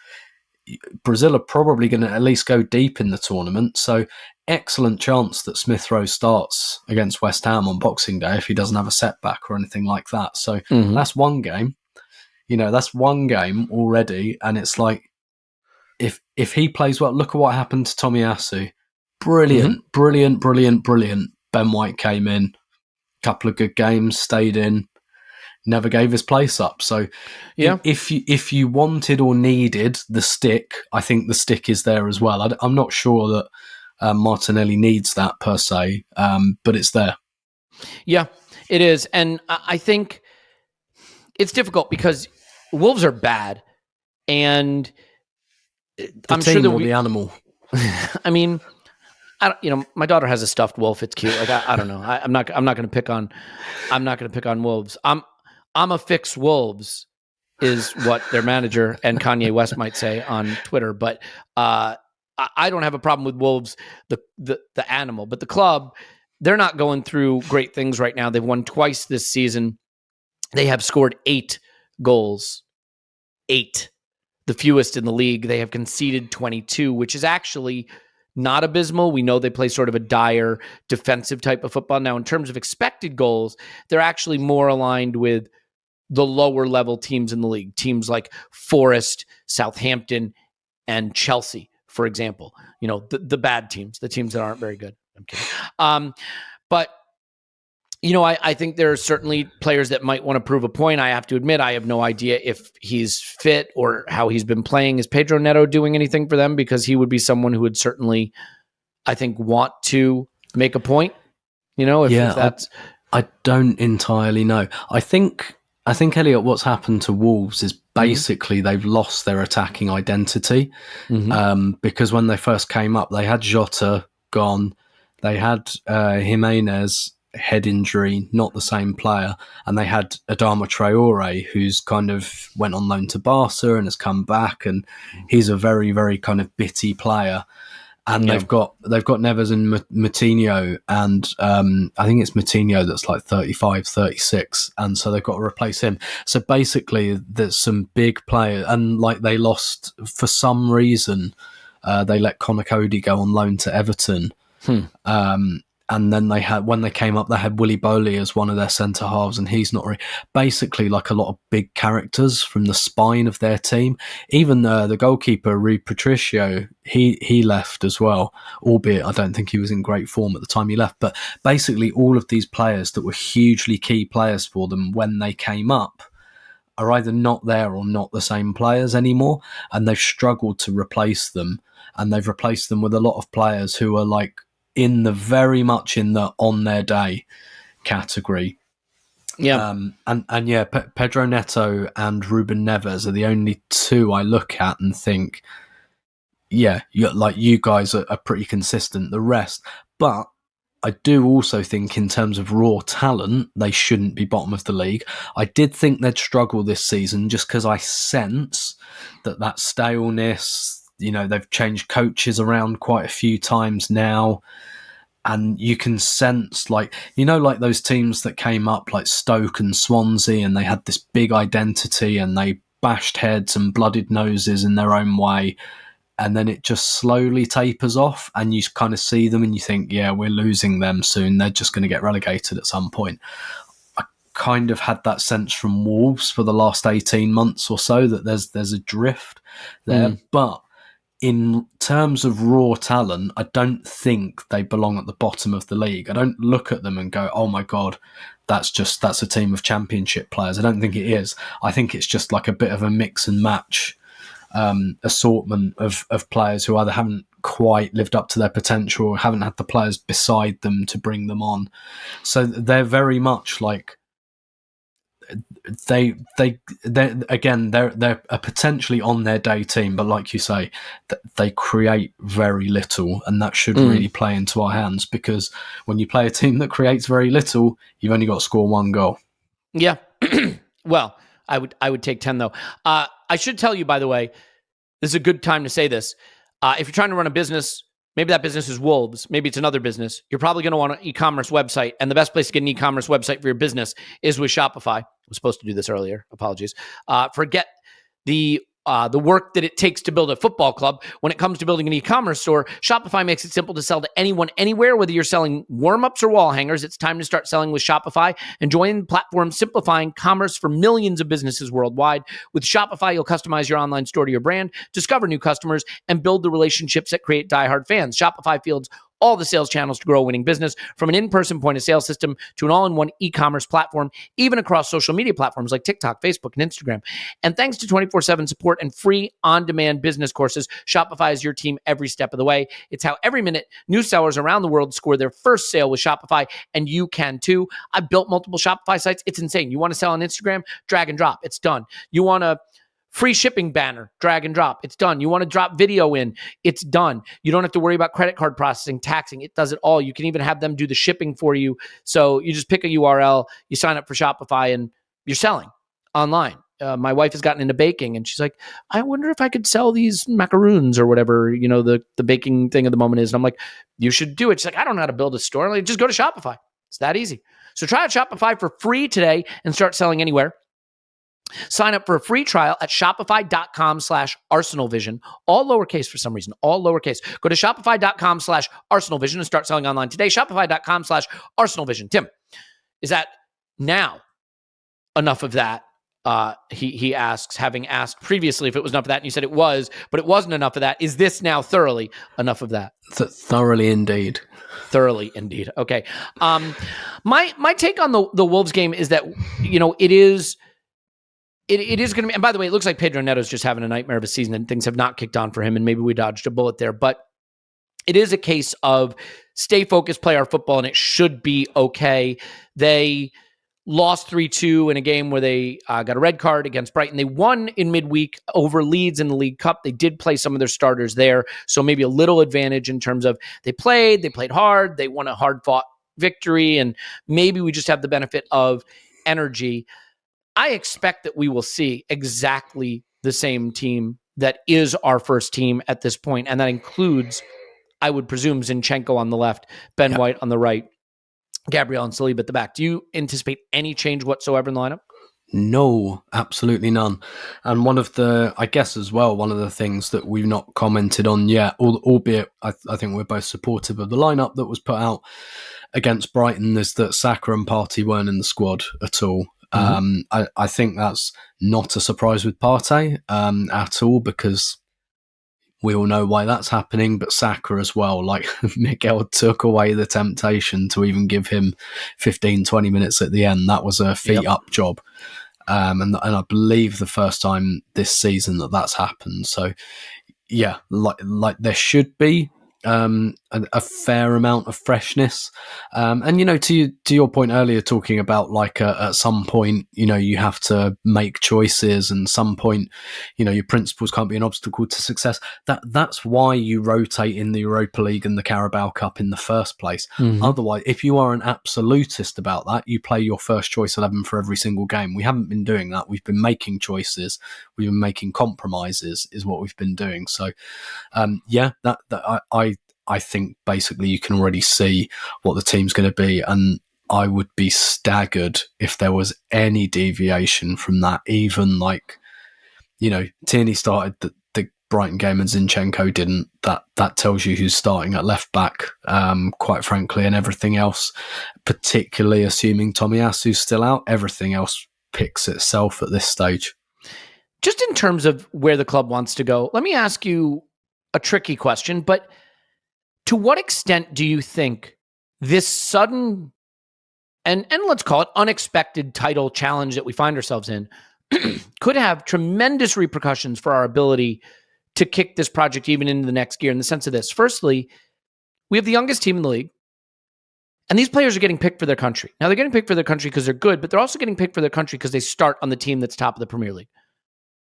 Brazil are probably going to at least go deep in the tournament. So excellent chance that Smith Rowe starts against West Ham on Boxing Day if he doesn't have a setback or anything like that. So that's one game. That's one game already, and it's like if he plays well, look at what happened to Tomiyasu. Brilliant. Ben White came in, couple of good games, stayed in, never gave his place up. So if you wanted or needed the stick, I think the stick is there as well. I'm not sure that Martinelli needs that per se, but it's there. Yeah, it is. And I think it's difficult because Wolves are bad, and I'm sure that the animal. I mean, my daughter has a stuffed wolf. It's cute. Like I don't know. I'm not going to pick on Wolves. I'm a fix Wolves is what their manager and Kanye West might say on Twitter. But I don't have a problem with Wolves, the animal, but the club, they're not going through great things right now. They've won twice this season. They have scored 8 goals. 8. The fewest in the league. They have conceded 22, which is actually not abysmal. We know they play sort of a dire defensive type of football. Now, in terms of expected goals, they're actually more aligned with the lower level teams in the league. Teams like Forest, Southampton, and Chelsea, for example. The bad teams, the teams that aren't very good. I'm kidding. But I think there are certainly players that might want to prove a point. I have to admit, I have no idea if he's fit or how he's been playing. Is Pedro Neto doing anything for them? Because he would be someone who would certainly, I think, want to make a point. If that's... I don't entirely know. I think Elliot, what's happened to Wolves is basically they've lost their attacking identity. Because when they first came up, they had Jota gone, they had Jimenez head injury, not the same player, and they had Adama Traore, who's kind of went on loan to Barca and has come back, and he's a very, very kind of bitty player. And they've got Neves and Moutinho, and I think it's Moutinho that's like 35, 36, and so they've got to replace him. So basically, there's some big players, and like they lost for some reason. They let Conor Cody go on loan to Everton. And then when they came up, they had Willy Boley as one of their centre halves, and he's not basically like a lot of big characters from the spine of their team. Even the goalkeeper, Rui Patricio, he left as well, albeit I don't think he was in great form at the time he left. But basically all of these players that were hugely key players for them when they came up are either not there or not the same players anymore, and they've struggled to replace them, and they've replaced them with a lot of players who are like very much in the on their day category. Pedro Neto and Ruben Neves are the only two I look at and think, you guys are pretty consistent. The rest, but I do also think in terms of raw talent, they shouldn't be bottom of the league. I did think they'd struggle this season just because I sense that staleness. They've changed coaches around quite a few times now, and you can sense like those teams that came up like Stoke and Swansea, and they had this big identity and they bashed heads and blooded noses in their own way, and then it just slowly tapers off, and you kind of see them and you think, yeah, we're losing them soon. They're just going to get relegated at some point. I kind of had that sense from Wolves for the last 18 months or so, that there's a drift there. But in terms of raw talent, I don't think they belong at the bottom of the league. I don't look at them and go, oh my God, that's a team of championship players. I don't think it is. I think it's just like a bit of a mix and match assortment of players who either haven't quite lived up to their potential or haven't had the players beside them to bring them on. So they're very much like, they're a potentially on their day team, but like you say, they create very little, and that should really play into our hands, because when you play a team that creates very little, you've only got to score 1 goal. Yeah. Well, I would take 10 though. I should tell you, by the way, this is a good time to say this. If you're trying to run a business, maybe that business is Wolves, maybe it's another business, you're probably going to want an e-commerce website, and the best place to get an e-commerce website for your business is with Shopify. I was supposed to do this earlier. Apologies. Forget the the work that it takes to build a football club. When it comes to building an e-commerce store, Shopify makes it simple to sell to anyone, anywhere, whether you're selling warm-ups or wall hangers. It's time to start selling with Shopify and join the platform simplifying commerce for millions of businesses worldwide. With Shopify, you'll customize your online store to your brand, discover new customers, and build the relationships that create diehard fans. Shopify fields all the sales channels to grow a winning business, from an in-person point-of-sale system to an all-in-one e-commerce platform, even across social media platforms like TikTok, Facebook, and Instagram. And thanks to 24/7 support and free on-demand business courses, Shopify is your team every step of the way. It's how every minute new sellers around the world score their first sale with Shopify, and you can too. I've built multiple Shopify sites. It's insane. You want to sell on Instagram? Drag and drop. It's done. You want a free shipping banner, drag and drop. It's done. You want to drop video in, it's done. You don't have to worry about credit card processing, taxing. It does it all. You can even have them do the shipping for you. So you just pick a URL, you sign up for Shopify, and you're selling online. My wife has gotten into baking, and she's like, I wonder if I could sell these macaroons or whatever, the baking thing of the moment is. And I'm like, you should do it. She's like, I don't know how to build a store. I'm like, just go to Shopify. It's that easy. So try out Shopify for free today and start selling anywhere. Sign up for a free trial at shopify.com/ArsenalVision, all lowercase for some reason, all lowercase. Go to shopify.com/ArsenalVision and start selling online today. Shopify.com/ArsenalVision. Tim, is that now enough of that? He asks, having asked previously if it was enough of that, and you said it was, but it wasn't enough of that. Is this now thoroughly enough of that? Thoroughly indeed. Thoroughly indeed. Okay. My take on the Wolves game is that, it is going to be, and by the way, it looks like Pedro Neto's just having a nightmare of a season and things have not kicked on for him, and maybe we dodged a bullet there, but it is a case of stay focused, play our football, and it should be okay. They lost 3-2 in a game where they got a red card against Brighton. They won in midweek over Leeds in the League Cup. They did play some of their starters there, so maybe a little advantage in terms of they played hard, they won a hard-fought victory, and maybe we just have the benefit of energy. I expect that we will see exactly the same team that is our first team at this point, and that includes, I would presume, Zinchenko on the left, Ben White on the right, Gabriel and Saliba at the back. Do you anticipate any change whatsoever in the lineup? No, absolutely none. And one of the things that we've not commented on yet, albeit I think we're both supportive of the lineup that was put out against Brighton, is that Saka and Partey weren't in the squad at all. I think that's not a surprise with Partey at all, because we all know why that's happening, but Saka as well. Like, Miguel took away the temptation to even give him 15, 20 minutes at the end. That was a feet-up job. And I believe the first time this season that's happened. So, yeah, like there should be a fair amount of freshness, and to your point earlier, talking about like at some point you have to make choices, and some point your principles can't be an obstacle to success. That's why you rotate in the Europa League and the Carabao Cup in the first place. Otherwise, if you are an absolutist about that, you play your first choice 11 for every single game. We haven't been doing that. We've been making choices, we've been making compromises, is what we've been doing. So I think basically you can already see what the team's going to be, and I would be staggered if there was any deviation from that. Even Tierney started the Brighton game and Zinchenko didn't. That tells you who's starting at left back, quite frankly, and everything else, particularly assuming Tomiyasu's still out, everything else picks itself at this stage. Just in terms of where the club wants to go, let me ask you a tricky question, but to what extent do you think this sudden and let's call it unexpected title challenge that we find ourselves in could have tremendous repercussions for our ability to kick this project even into the next gear, in the sense of this? Firstly, we have the youngest team in the league, and these players are getting picked for their country. Now, they're getting picked for their country because they're good, but they're also getting picked for their country because they start on the team that's top of the Premier League.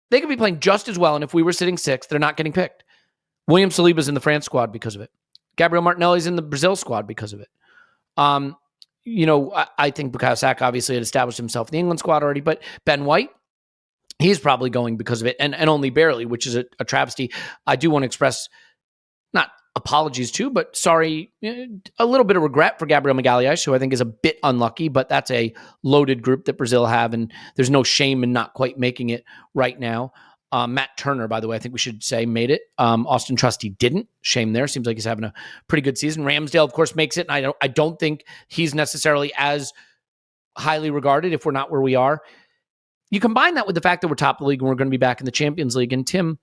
They could be playing just as well, and if we were sitting sixth, they're not getting picked. William Saliba's in the France squad because of it. Gabriel Martinelli's in the Brazil squad because of it. I think Bukayo Saka obviously had established himself in the England squad already, but Ben White, he's probably going because of it, and only barely, which is a travesty. I do want to express, not apologies to, but sorry, a little bit of regret for Gabriel Magalhaes, who I think is a bit unlucky, but that's a loaded group that Brazil have, and there's no shame in not quite making it right now. Matt Turner, by the way, I think we should say made it. Austin Trusty didn't. Shame there. Seems like he's having a pretty good season. Ramsdale, of course, makes it. And I don't think he's necessarily as highly regarded if we're not where we are. You combine that with the fact that we're top of the league and we're going to be back in the Champions League. And Tim,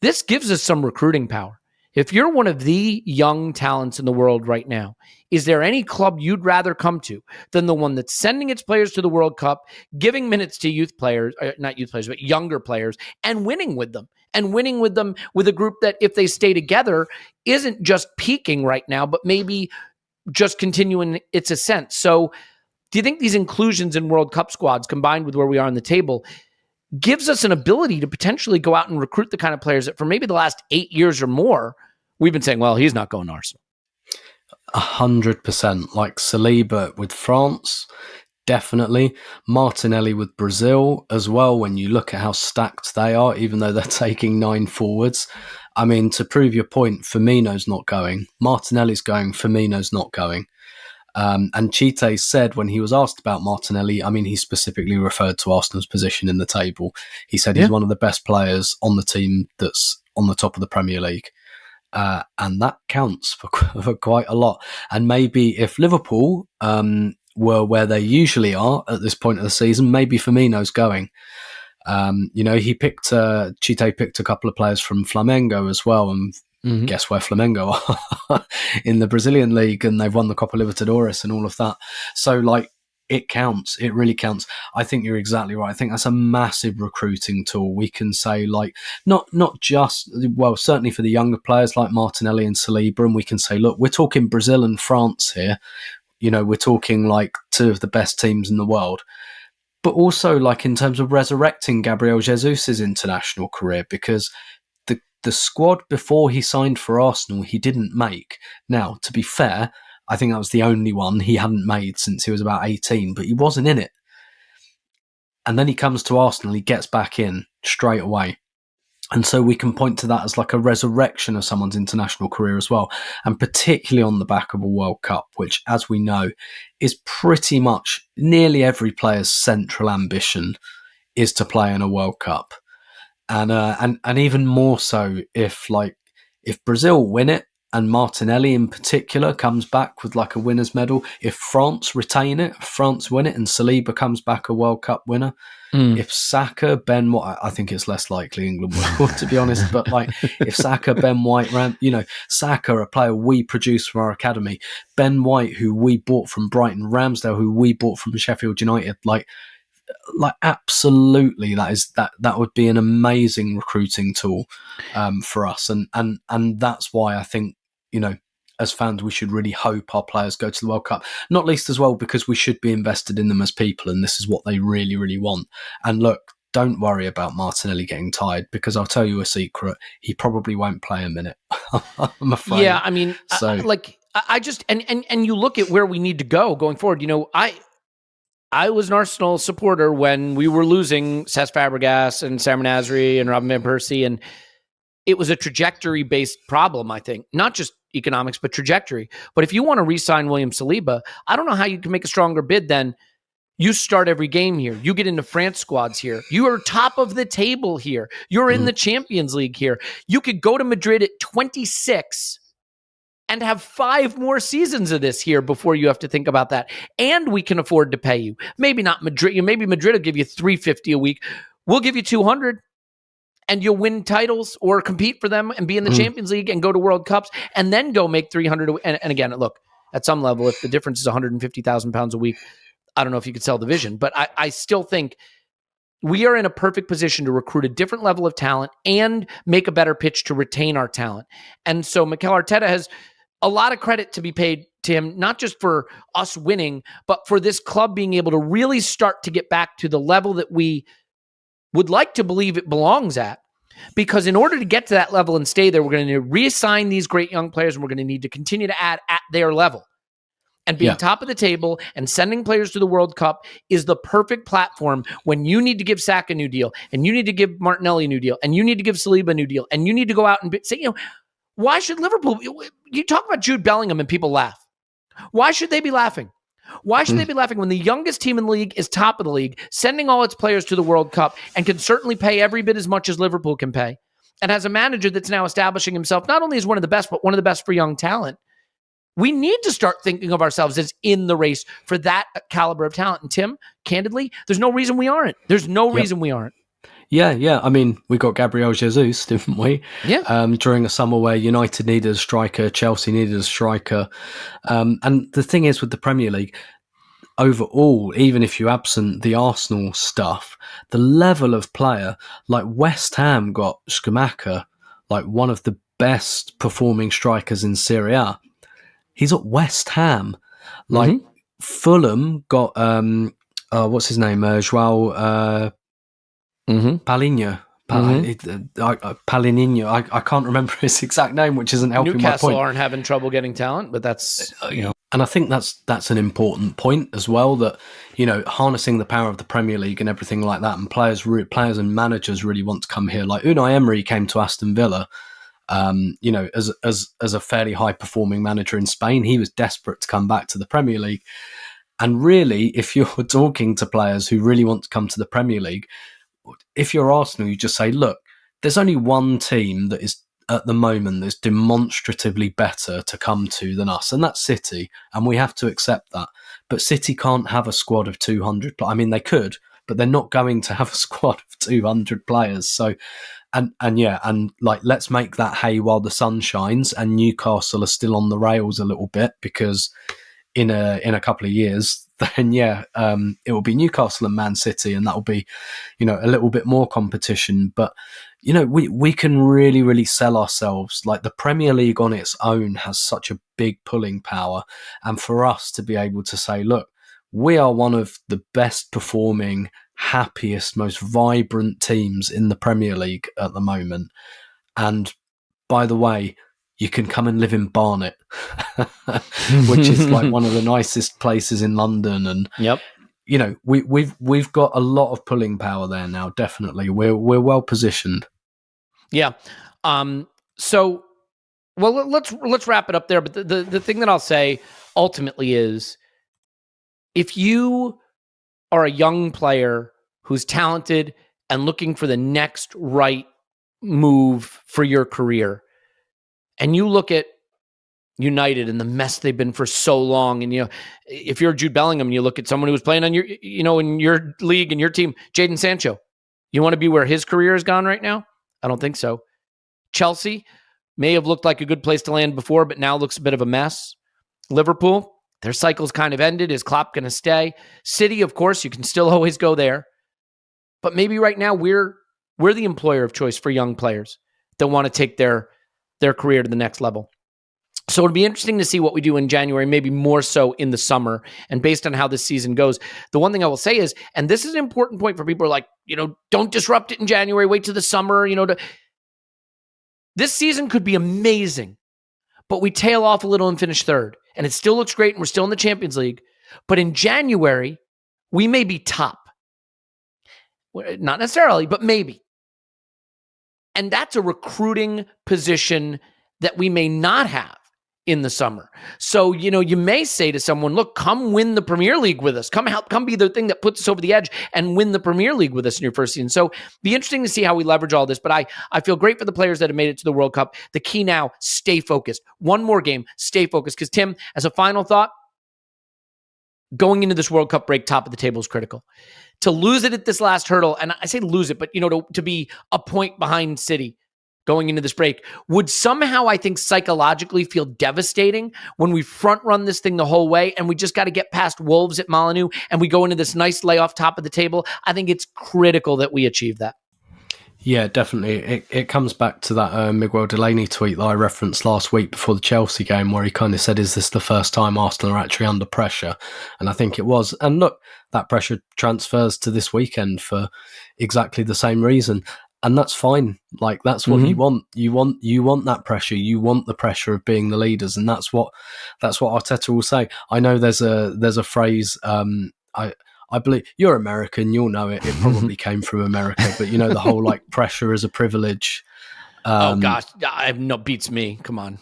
this gives us some recruiting power. If you're one of the young talents in the world right now, is there any club you'd rather come to than the one that's sending its players to the World Cup, giving minutes to youth players, not youth players, but younger players, and winning with them? And winning with them with a group that, if they stay together, isn't just peaking right now, but maybe just continuing its ascent. So do you think these inclusions in World Cup squads, combined with where we are on the table, gives us an ability to potentially go out and recruit the kind of players that for maybe the last 8 years or more, we've been saying, well, he's not going to Arsenal? 100%. Like Saliba with France, definitely. Martinelli with Brazil as well, when you look at how stacked they are, even though they're taking 9 forwards. I mean, to prove your point, Firmino's not going. Martinelli's going, Firmino's not going. And Chite said when he was asked about Martinelli, I mean, he specifically referred to Arsenal's position in the table. He said he's one of the best players on the team that's on the top of the Premier League. And that counts for quite a lot. And maybe if Liverpool were where they usually are at this point of the season, maybe Firmino's going. He picked Chite picked a couple of players from Flamengo as well, and guess where Flamengo are in the Brazilian league, and they've won the Copa Libertadores and all of that. So, like, it counts. It really counts. I think you're exactly right. I think that's a massive recruiting tool. We can say, like, not just, well, certainly for the younger players like Martinelli and Saliba, and we can say, look, we're talking Brazil and France here. We're talking like 2 of the best teams in the world. But also, like, in terms of resurrecting Gabriel Jesus's international career, because the squad before he signed for Arsenal, he didn't make. Now, to be fair, I think that was the only one he hadn't made since he was about 18, but he wasn't in it. And then he comes to Arsenal, he gets back in straight away. And so we can point to that as like a resurrection of someone's international career as well. And particularly on the back of a World Cup, which, as we know, is pretty much nearly every player's central ambition is to play in a World Cup. And even more so if Brazil win it, and Martinelli in particular comes back with like a winner's medal, if France retain it, if France win it, and Saliba comes back a World Cup winner, if Saka, Ben White, I think it's less likely England will, to be honest, but like if Saka, Ben White, Saka, a player we produce from our academy, Ben White, who we bought from Brighton, Ramsdale, who we bought from Sheffield United, like absolutely, that would be an amazing recruiting tool for us, and that's why I think, as fans, we should really hope our players go to the World Cup, not least as well because we should be invested in them as people, and this is what they really, really want. And look, don't worry about Martinelli getting tired, because I'll tell you a secret, he probably won't play a minute. I'm afraid. Yeah, I mean, so I just and you look at where we need to go going forward. I was an Arsenal supporter when we were losing Cesc Fabregas and Sam Nasri and Robin van Persie, and it was a trajectory-based problem, I think. Not just economics, but trajectory. But if you want to re-sign William Saliba, I don't know how you can make a stronger bid than you start every game here. You get into France squads here. You are top of the table here. You're in the Champions League here. You could go to Madrid at 26 and have 5 more seasons of this here before you have to think about that. And we can afford to pay you. Maybe not Madrid. Maybe Madrid will give you $350 a week. We'll give you 200, and you'll win titles or compete for them and be in the Champions League and go to World Cups and then go make 300. And again, look, at some level, if the difference is £150,000 a week, I don't know if you could sell the vision, but I still think we are in a perfect position to recruit a different level of talent and make a better pitch to retain our talent. And so Mikel Arteta has a lot of credit to be paid to him, not just for us winning, but for this club being able to really start to get back to the level that we would like to believe it belongs at. Because in order to get to that level and stay there, we're going to need to reassign these great young players, and we're going to need to continue to add at their level. And being top of the table and sending players to the World Cup is the perfect platform when you need to give Saka a new deal, and you need to give Martinelli a new deal, and you need to give Saliba a new deal, and you need to go out and say, why should Liverpool... You talk about Jude Bellingham and people laugh. Why should they be laughing? Why should they be laughing when the youngest team in the league is top of the league, sending all its players to the World Cup, and can certainly pay every bit as much as Liverpool can pay, and has a manager that's now establishing himself not only as one of the best, but one of the best for young talent? We need to start thinking of ourselves as in the race for that caliber of talent. And Tim, candidly, there's no reason we aren't. There's no reason we aren't. Yeah. I mean, we got Gabriel Jesus, didn't we? Yeah. During a summer where United needed a striker, Chelsea needed a striker. And the thing is with the Premier League, overall, even if you absent the Arsenal stuff, the level of player, like West Ham got Schumacher, like one of the best performing strikers in Serie A. He's at West Ham. Like Fulham got what's his name? Joao Palinho. Palinho. I can't remember his exact name, which isn't helping Newcastle my point. aren't having trouble getting talent, but that's and I think that's an important point as well, that harnessing the power of the Premier League and everything like that, and players and managers really want to come here. Like Unai Emery came to Aston Villa. As a fairly high performing manager in Spain, he was desperate to come back to the Premier League. And really, if you're talking to players who really want to come to the Premier League, if you're Arsenal, you just say, look, there's only one team that is at the moment that's demonstratively better to come to than us, and that's City, and we have to accept that. But City can't have a squad of 200. I mean, they could, but they're not going to have a squad of 200 players. So, and let's make that hay while the sun shines. And Newcastle are still on the rails a little bit, because in a couple of years, then it will be Newcastle and Man City, and that will be, a little bit more competition. But we can really, really sell ourselves. Like the Premier League on its own has such a big pulling power, and for us to be able to say, look, we are one of the best performing, happiest, most vibrant teams in the Premier League at the moment. And by the way, you can come and live in Barnet, which is like one of the nicest places in London. And we've got a lot of pulling power there now. Definitely, we're well positioned. Yeah. So, well, let's wrap it up there. But the thing that I'll say ultimately is, if you are a young player who's talented and looking for the next right move for your career, and you look at United and the mess they've been for so long, and if you're Jude Bellingham and you look at someone who was playing on your, in your league and your team, Jadon Sancho, you want to be where his career has gone right now? I don't think so. Chelsea may have looked like a good place to land before, but now looks a bit of a mess. Liverpool, their cycle's kind of ended. Is Klopp going to stay? City, of course, you can still always go there. But maybe right now we're the employer of choice for young players that want to take their career to the next level. So it'll be interesting to see what we do in January, maybe more so in the summer. And based on how this season goes, the one thing I will say is, and this is an important point for people who are like, don't disrupt it in January, wait till the summer, this season could be amazing, but we tail off a little and finish third. And it still looks great, and we're still in the Champions League. But in January, we may be top. Not necessarily, but maybe. And that's a recruiting position that we may not have in the summer. So, you may say to someone, look, come win the Premier League with us. Come be the thing that puts us over the edge and win the Premier League with us in your first season. So be interesting to see how we leverage all this. But I feel great for the players that have made it to the World Cup. The key now, stay focused. One more game, stay focused. Because Tim, as a final thought, going into this World Cup break, top of the table is critical. To lose it at this last hurdle, and I say lose it, but to be a point behind City going into this break would somehow, I think, psychologically feel devastating when we front run this thing the whole way, and we just got to get past Wolves at Molineux and we go into this nice layoff top of the table. I think it's critical that we achieve that. Yeah, definitely. It comes back to that Miguel Delaney tweet that I referenced last week before the Chelsea game, where he kind of said, is this the first time Arsenal are actually under pressure? And I think it was. And look, that pressure transfers to this weekend for exactly the same reason. And that's fine. Like, that's what you want. You want that pressure. You want the pressure of being the leaders. And that's what Arteta will say. I know there's a phrase, I believe you're American, you'll know it. It probably came from America, but the whole like pressure is a privilege. Oh gosh, beats me. Come on.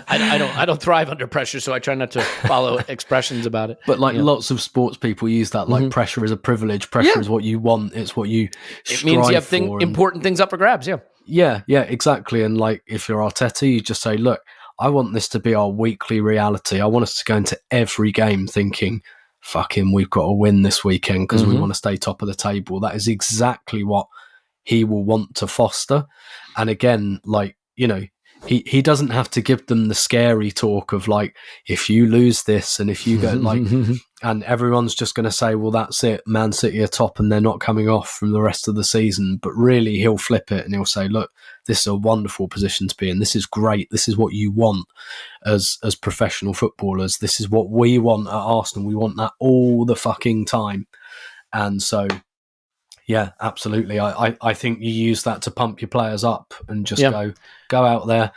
I don't thrive under pressure, so I try not to follow expressions about it. But lots of sports people use that, like pressure is a privilege. Pressure is what you want. It's what you strive for. It means you have important things up for grabs. Yeah, exactly. And like, if you're Arteta, you just say, look, I want this to be our weekly reality. I want us to go into every game thinking, fucking, we've got to win this weekend because we want to stay top of the table. That is exactly what he will want to foster. And again, like, you know, he doesn't have to give them the scary talk of like, if you lose this and if you go like, and everyone's just going to say, well, that's it, Man City are top and they're not coming off from the rest of the season. But really, he'll flip it and he'll say, look, this is a wonderful position to be in. This is great. This is what you want as professional footballers. This is what we want at Arsenal. We want that all the fucking time. And so, yeah, absolutely. I think you use that to pump your players up and just go out there.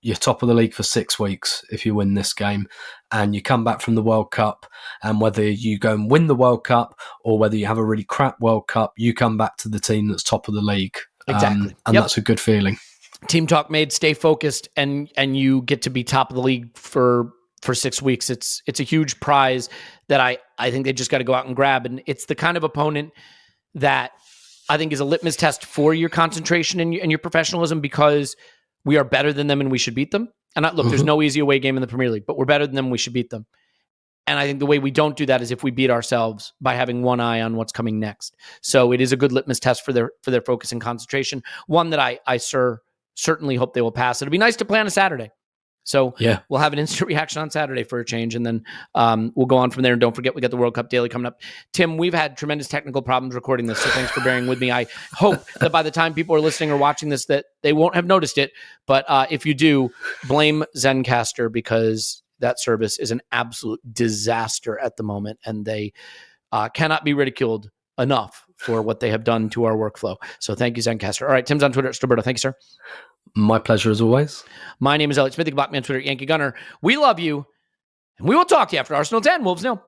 You're top of the league for 6 weeks if you win this game, and you come back from the World Cup, and whether you go and win the World Cup or whether you have a really crap World Cup, you come back to the team that's top of the league. Exactly. And that's a good feeling. Team talk made, stay focused, and you get to be top of the league for 6 weeks. It's a huge prize that I think they just got to go out and grab. And it's the kind of opponent that I think is a litmus test for your concentration and your professionalism, because we are better than them and we should beat them. And look, there's no easy away game in the Premier League, but we're better than them and we should beat them. And I think the way we don't do that is if we beat ourselves by having one eye on what's coming next. So it is a good litmus test for their focus and concentration. One that I certainly hope they will pass. It'll be nice to play on a Saturday. So we'll have an instant reaction on Saturday for a change, and then we'll go on from there. And don't forget, we got the World Cup Daily coming up. Tim, we've had tremendous technical problems recording this, so thanks for bearing with me. I hope that by the time people are listening or watching this, that they won't have noticed it. But if you do, blame Zencastr, because that service is an absolute disaster at the moment, and they cannot be ridiculed enough for what they have done to our workflow. So thank you, Zencastr. All right, Tim's on Twitter. Roberto, thank you, sir. My pleasure as always. My name is Elliot Smith. You can block me on Twitter, Yankee Gunner. We love you, and we will talk to you after Arsenal 10, Wolves 0.